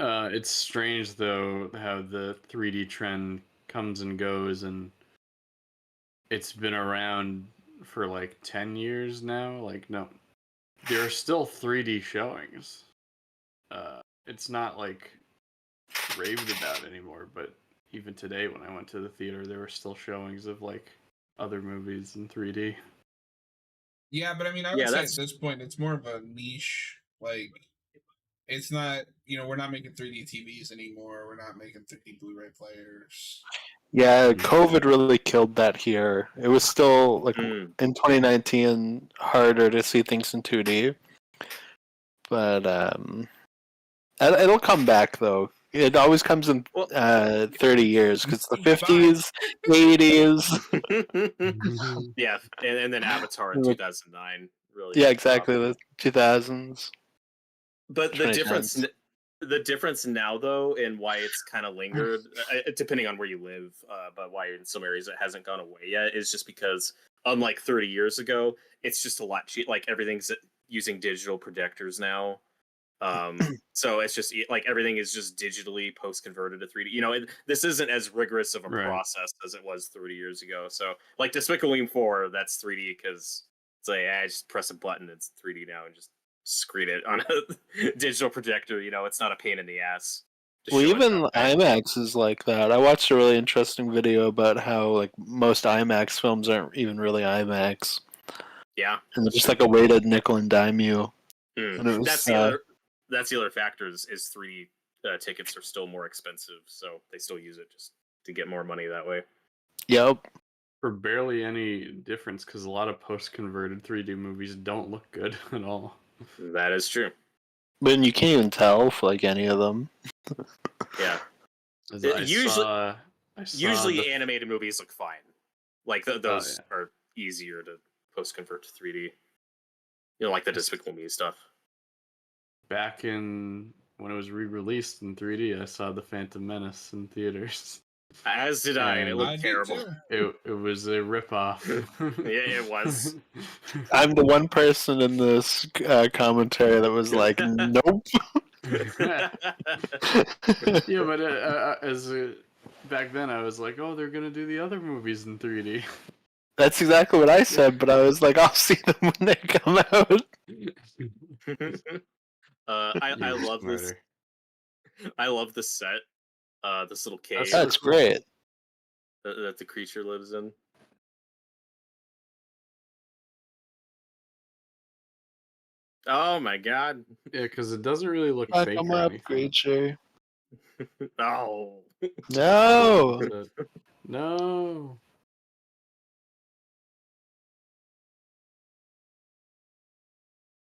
[SPEAKER 3] It's strange though how the 3D trend comes and goes, and it's been around for like 10 years now. Like, no, there are still 3D showings. It's not like raved about anymore, but even today when I went to the theater, there were still showings of like other movies in 3D.
[SPEAKER 1] Yeah, but I mean, I would say at this point, it's more of a niche. Like, it's not, we're not making 3D TVs anymore. We're not making 3D Blu-ray players.
[SPEAKER 2] Yeah, COVID really killed that here. It was still like in 2019 harder to see things in 2D, but it'll come back though. It always comes in
[SPEAKER 4] Well,
[SPEAKER 2] 30 years because the 50s, 80s.
[SPEAKER 4] yeah, and then Avatar in 2009. Really,
[SPEAKER 2] Yeah, exactly. The 2000s,
[SPEAKER 4] But
[SPEAKER 2] 2010s.
[SPEAKER 4] the difference now though, and why it's kind of lingered, depending on where you live, but why in some areas it hasn't gone away yet, is just because unlike 30 years ago, it's just a lot cheap. Like everything's using digital projectors now. So it's just like everything is just digitally post converted to 3D. This isn't as rigorous of a
[SPEAKER 3] Right.
[SPEAKER 4] process as it was 30 years ago. So like Despicable Me 4, that's 3D because it's like I just press a button, it's 3D now, and just screen it on a digital projector. It's not a pain in the ass to
[SPEAKER 2] Well,
[SPEAKER 4] show it
[SPEAKER 2] even
[SPEAKER 4] that way.
[SPEAKER 2] IMAX is like that. I watched a really interesting video about how like most IMAX films aren't even really IMAX,
[SPEAKER 4] Yeah,
[SPEAKER 2] and they're
[SPEAKER 4] that's
[SPEAKER 2] just
[SPEAKER 4] true.
[SPEAKER 2] like a way to nickel and dime you.
[SPEAKER 4] Mm.
[SPEAKER 2] And it was
[SPEAKER 4] That's the other factor is 3D tickets are still more expensive, so they still use it just to get more money that way.
[SPEAKER 2] yep.
[SPEAKER 3] For barely any difference, because a lot of post-converted 3D movies don't look good at all.
[SPEAKER 4] That is true.
[SPEAKER 2] But you can't even tell for like any of them.
[SPEAKER 4] Yeah.
[SPEAKER 3] I saw
[SPEAKER 4] Usually animated movies look fine. Like those
[SPEAKER 3] yeah.
[SPEAKER 4] are easier to post convert to 3D. Like the Despicable Me stuff.
[SPEAKER 3] Back in when it was re-released in 3D, I saw The Phantom Menace in theaters.
[SPEAKER 4] As did I, and it
[SPEAKER 3] And
[SPEAKER 4] looked
[SPEAKER 1] I did
[SPEAKER 4] terrible.
[SPEAKER 1] too.
[SPEAKER 3] It was a ripoff.
[SPEAKER 4] Yeah, it was.
[SPEAKER 2] I'm the one person in this commentary that was like, nope.
[SPEAKER 3] Yeah, but back then I was like, oh, they're gonna do the other movies in 3D.
[SPEAKER 2] That's exactly what I said, but I was like, I'll see them when they come out.
[SPEAKER 4] I
[SPEAKER 3] You're
[SPEAKER 4] love this.
[SPEAKER 3] smarter.
[SPEAKER 4] I love the set. This little cave
[SPEAKER 3] so
[SPEAKER 2] That's
[SPEAKER 3] cool.
[SPEAKER 2] great.
[SPEAKER 4] that the creature lives in. Oh my god!
[SPEAKER 3] Yeah, because it doesn't really look
[SPEAKER 2] Fuck
[SPEAKER 3] fake
[SPEAKER 2] 'em
[SPEAKER 3] or
[SPEAKER 2] up,
[SPEAKER 3] anything.
[SPEAKER 2] creature.
[SPEAKER 4] Oh,
[SPEAKER 2] No.
[SPEAKER 3] So- no.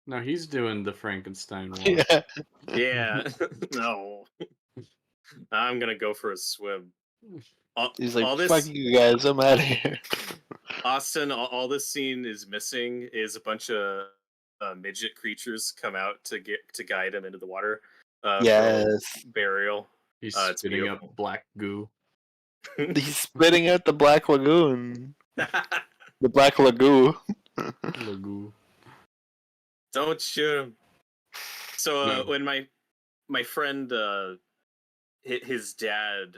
[SPEAKER 3] No, he's doing the Frankenstein walk.
[SPEAKER 2] Yeah.
[SPEAKER 4] yeah. No, I'm gonna go for a swim.
[SPEAKER 2] He's like,
[SPEAKER 4] All
[SPEAKER 2] fuck
[SPEAKER 4] this,
[SPEAKER 2] you guys, I'm out of here.
[SPEAKER 4] Austin. All this scene is missing is a bunch of midget creatures come out to guide him into the water for
[SPEAKER 2] Yes.
[SPEAKER 4] burial.
[SPEAKER 3] He's
[SPEAKER 4] It's
[SPEAKER 3] spitting up
[SPEAKER 4] beautiful.
[SPEAKER 3] black goo.
[SPEAKER 2] He's spitting out the Black Lagoon. The Black Lagoon.
[SPEAKER 3] Lagoo.
[SPEAKER 4] Don't shoot him. So
[SPEAKER 3] No.
[SPEAKER 4] when my friend his dad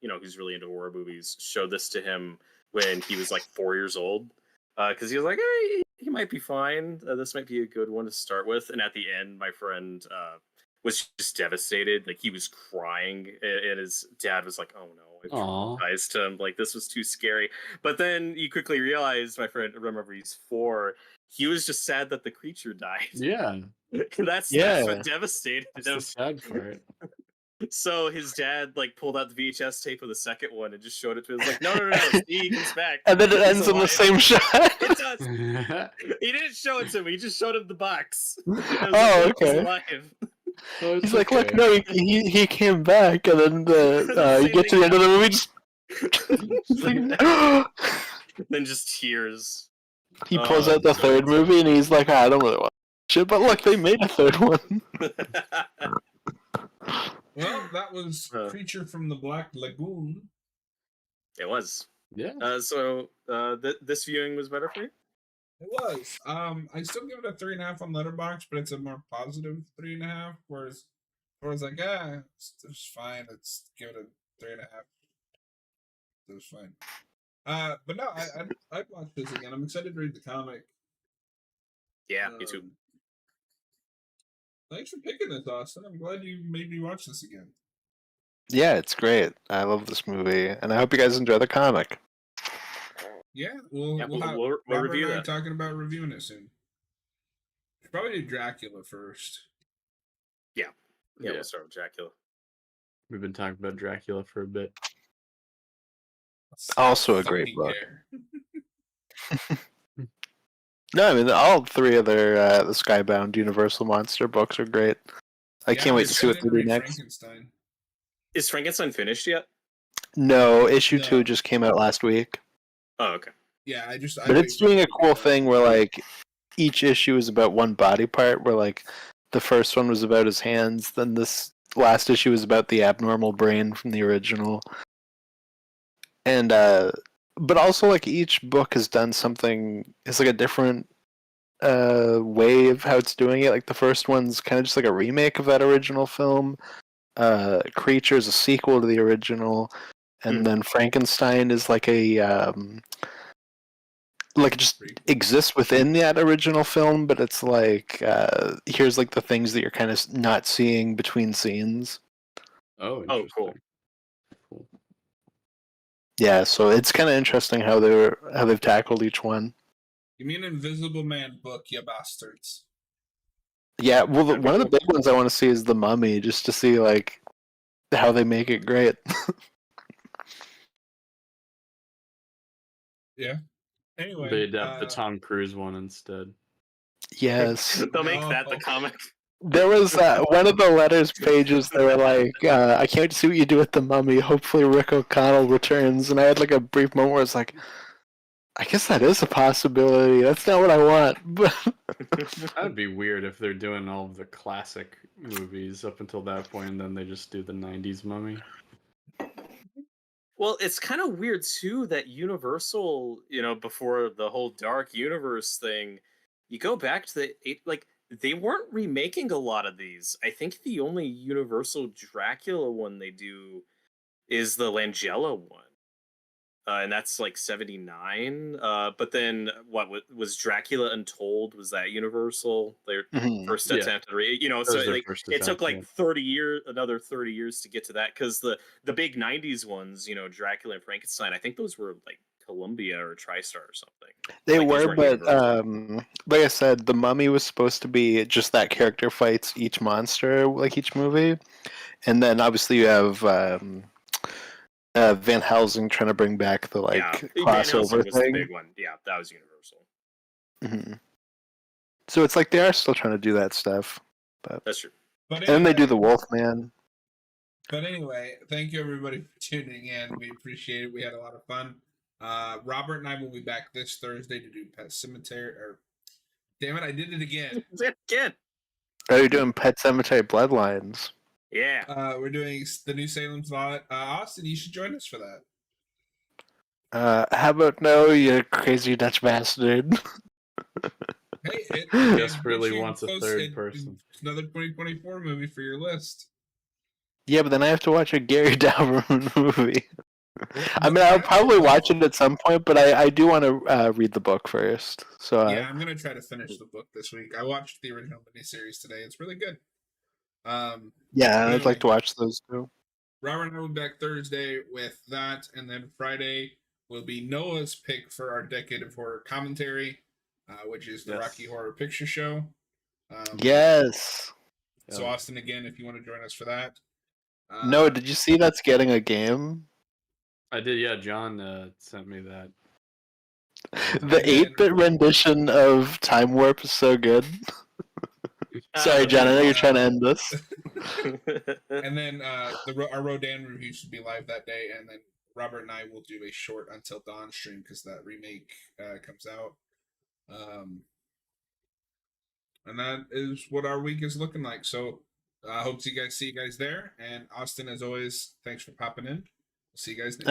[SPEAKER 4] who's really into horror movies showed this to him when he was like 4 years old because he was like, hey, he might be fine, this might be a good one to start with. And at the end my friend was just devastated, like he was crying, and his dad was like, oh no, I
[SPEAKER 3] Aw.
[SPEAKER 4] traumatized him, like this was too scary. But then you quickly realize, my friend, remember he's 4, he was just sad that the creature died.
[SPEAKER 3] Yeah,
[SPEAKER 4] That's
[SPEAKER 2] Yeah.
[SPEAKER 4] what devastated
[SPEAKER 3] that's
[SPEAKER 4] him.
[SPEAKER 3] the sad part.
[SPEAKER 4] So his dad like pulled out the VHS tape of the second one and just showed it to him. He was like, no, see, he comes back.
[SPEAKER 2] And then it
[SPEAKER 4] He's
[SPEAKER 2] ends in the
[SPEAKER 4] alive."
[SPEAKER 2] same shot.
[SPEAKER 4] It does. He didn't show it to me. He just showed him the box. It was
[SPEAKER 2] Oh,
[SPEAKER 4] like, he's
[SPEAKER 2] okay.
[SPEAKER 4] alive.
[SPEAKER 3] Oh, it's
[SPEAKER 2] He's like, look,
[SPEAKER 3] okay.
[SPEAKER 2] no, he came back, and then you
[SPEAKER 4] Same
[SPEAKER 2] get to the end of the movie, just
[SPEAKER 4] Then just tears.
[SPEAKER 2] he pulls
[SPEAKER 4] Oh,
[SPEAKER 2] out the
[SPEAKER 4] so
[SPEAKER 2] third movie, and he's like, I don't really want shit, but look, they made a third one.
[SPEAKER 1] Well, that was Creature from the Black Lagoon.
[SPEAKER 4] It was.
[SPEAKER 3] Yeah.
[SPEAKER 4] So this viewing was better for you?
[SPEAKER 1] It was. I still give it a 3.5 on Letterboxd, but it's a more positive 3.5. Whereas like, it's fine. Let's give it a 3.5. It was fine. But no, I'd watch this again. I'm excited to read the comic.
[SPEAKER 4] Yeah, me too.
[SPEAKER 1] Thanks for picking this, Austin. I'm glad you made me watch this again.
[SPEAKER 2] Yeah, it's great. I love this movie, and I hope you guys enjoy the comic.
[SPEAKER 1] Yeah, we'll have
[SPEAKER 4] we'll
[SPEAKER 1] Robert
[SPEAKER 4] review
[SPEAKER 1] and I
[SPEAKER 4] that.
[SPEAKER 1] talking about reviewing it soon. Should probably do Dracula first.
[SPEAKER 4] Yeah, we'll start with Dracula.
[SPEAKER 3] We've been talking about Dracula for a bit.
[SPEAKER 2] Also a great book. No, I mean all 3 of their the Skybound Universal Monster books are great. I can't wait to see what they do next.
[SPEAKER 1] Frankenstein.
[SPEAKER 4] Is Frankenstein finished yet?
[SPEAKER 2] No, issue
[SPEAKER 1] No.
[SPEAKER 2] 2 just came out last week.
[SPEAKER 4] Oh, okay.
[SPEAKER 1] Yeah, I
[SPEAKER 2] But
[SPEAKER 1] wait
[SPEAKER 2] it's
[SPEAKER 1] for it
[SPEAKER 2] doing a
[SPEAKER 1] to
[SPEAKER 2] cool
[SPEAKER 1] be
[SPEAKER 2] thing where like each issue is about one body part. Where like the first one was about his hands, then this last issue was about the abnormal brain from the original. And but also like each book has done something. It's like a different way of how it's doing it. Like the first one's kind of just like a remake of that original film. Creature is a sequel to the original, and then Frankenstein is like a like it just exists within that original film, but it's like here's like the things that you're kind of not seeing between scenes.
[SPEAKER 3] Oh,
[SPEAKER 4] Oh,
[SPEAKER 3] interesting.
[SPEAKER 4] cool.
[SPEAKER 3] Cool.
[SPEAKER 2] Yeah, so it's kind of interesting how they've tackled each one.
[SPEAKER 1] Give me an Invisible Man book, you bastards.
[SPEAKER 2] Yeah, well,
[SPEAKER 4] That'd be
[SPEAKER 2] one of the
[SPEAKER 4] cool.
[SPEAKER 2] big ones I want to see is the Mummy, just to see like how they make it great.
[SPEAKER 1] Yeah. Anyway,
[SPEAKER 3] They'd have the Tom Cruise one instead.
[SPEAKER 2] Yes.
[SPEAKER 4] They'll make that the
[SPEAKER 1] No.
[SPEAKER 4] comic.
[SPEAKER 2] There was one of the letters pages. They were like, "I can't wait to see what you do with the Mummy. Hopefully, Rick O'Connell returns." And I had like a brief moment where I was like, "I guess that is a possibility. That's not what I want." But
[SPEAKER 3] That'd be weird if they're doing all of the classic movies up until that point, and then they just do the '90s Mummy.
[SPEAKER 4] Well, it's kind of weird too that Universal, before the whole Dark Universe thing, you go back to like they weren't remaking a lot of these. I think the only Universal Dracula one they do is the Langella one. And that's like 79. But then what was Dracula Untold? Was that Universal? Their first
[SPEAKER 3] Yeah.
[SPEAKER 4] attempt at
[SPEAKER 3] That
[SPEAKER 4] so
[SPEAKER 3] was their
[SPEAKER 4] like
[SPEAKER 3] first
[SPEAKER 4] it took
[SPEAKER 3] attempt,
[SPEAKER 4] like
[SPEAKER 3] yeah.
[SPEAKER 4] 30 years, another 30 years to get to that, because the big 90s ones, Dracula and Frankenstein, I think those were like Columbia or TriStar or something.
[SPEAKER 2] they
[SPEAKER 4] Like those
[SPEAKER 2] were,
[SPEAKER 4] weren't
[SPEAKER 2] but
[SPEAKER 4] Universal.
[SPEAKER 2] like I said, the Mummy was supposed to be just that character fights each monster, like each movie, and then obviously you have Van Helsing trying to bring back the
[SPEAKER 4] Yeah,
[SPEAKER 2] like
[SPEAKER 4] Van Helsing
[SPEAKER 2] crossover
[SPEAKER 4] was the
[SPEAKER 2] thing.
[SPEAKER 4] big one. Yeah, that was Universal.
[SPEAKER 2] Hmm. So it's like they are still trying to do that stuff, but
[SPEAKER 4] That's true.
[SPEAKER 1] But
[SPEAKER 2] and then they do
[SPEAKER 1] anyway,
[SPEAKER 2] the Wolfman.
[SPEAKER 1] But anyway, thank you everybody for tuning in. We appreciate it. We had a lot of fun. Robert and I will be back this Thursday to do Pet Cemetery. Or damn it, I did it again.
[SPEAKER 4] Again.
[SPEAKER 2] Oh, you're doing Pet Cemetery Bloodlines.
[SPEAKER 4] Yeah.
[SPEAKER 1] We're doing the new Salem's Lot. Austin, you should join us for that.
[SPEAKER 2] How about no, you crazy Dutch bastard?
[SPEAKER 1] Hey,
[SPEAKER 3] He
[SPEAKER 1] it
[SPEAKER 3] desperately
[SPEAKER 1] makes you
[SPEAKER 3] wants a
[SPEAKER 1] close.
[SPEAKER 3] third person.
[SPEAKER 1] Another 2024 movie for your list.
[SPEAKER 2] Yeah, but then I have to watch a Gary Dalrymple movie. I
[SPEAKER 1] But
[SPEAKER 2] mean, I'll
[SPEAKER 1] that
[SPEAKER 2] probably
[SPEAKER 1] was-
[SPEAKER 2] watch it at some point, but I do want to read the book first. So
[SPEAKER 1] Yeah, I'm gonna try to finish the book this week. I watched the original miniseries today. It's really good.
[SPEAKER 2] yeah, I'd
[SPEAKER 1] Anyway.
[SPEAKER 2] like to watch those too.
[SPEAKER 1] Robert and I will be back Thursday with that, and then Friday will be Noah's pick for our Decade of Horror commentary, which is the
[SPEAKER 3] Yes.
[SPEAKER 1] Rocky Horror Picture Show.
[SPEAKER 2] Yes.
[SPEAKER 1] So Austin, again, if you want to join us for that.
[SPEAKER 2] No, did you see that's getting a game?
[SPEAKER 3] I did, yeah. John sent me that.
[SPEAKER 2] The
[SPEAKER 1] And then-
[SPEAKER 2] 8-bit rendition of Time Warp is so good. Sorry, John, I know you're trying to end this.
[SPEAKER 1] And then our Rodan review should be live that day, and then Robert and I will do a short Until Dawn stream because that remake comes out. And that is what our week is looking like. So I hope to see you guys there. And Austin, as always, thanks for popping in. We'll see you guys next.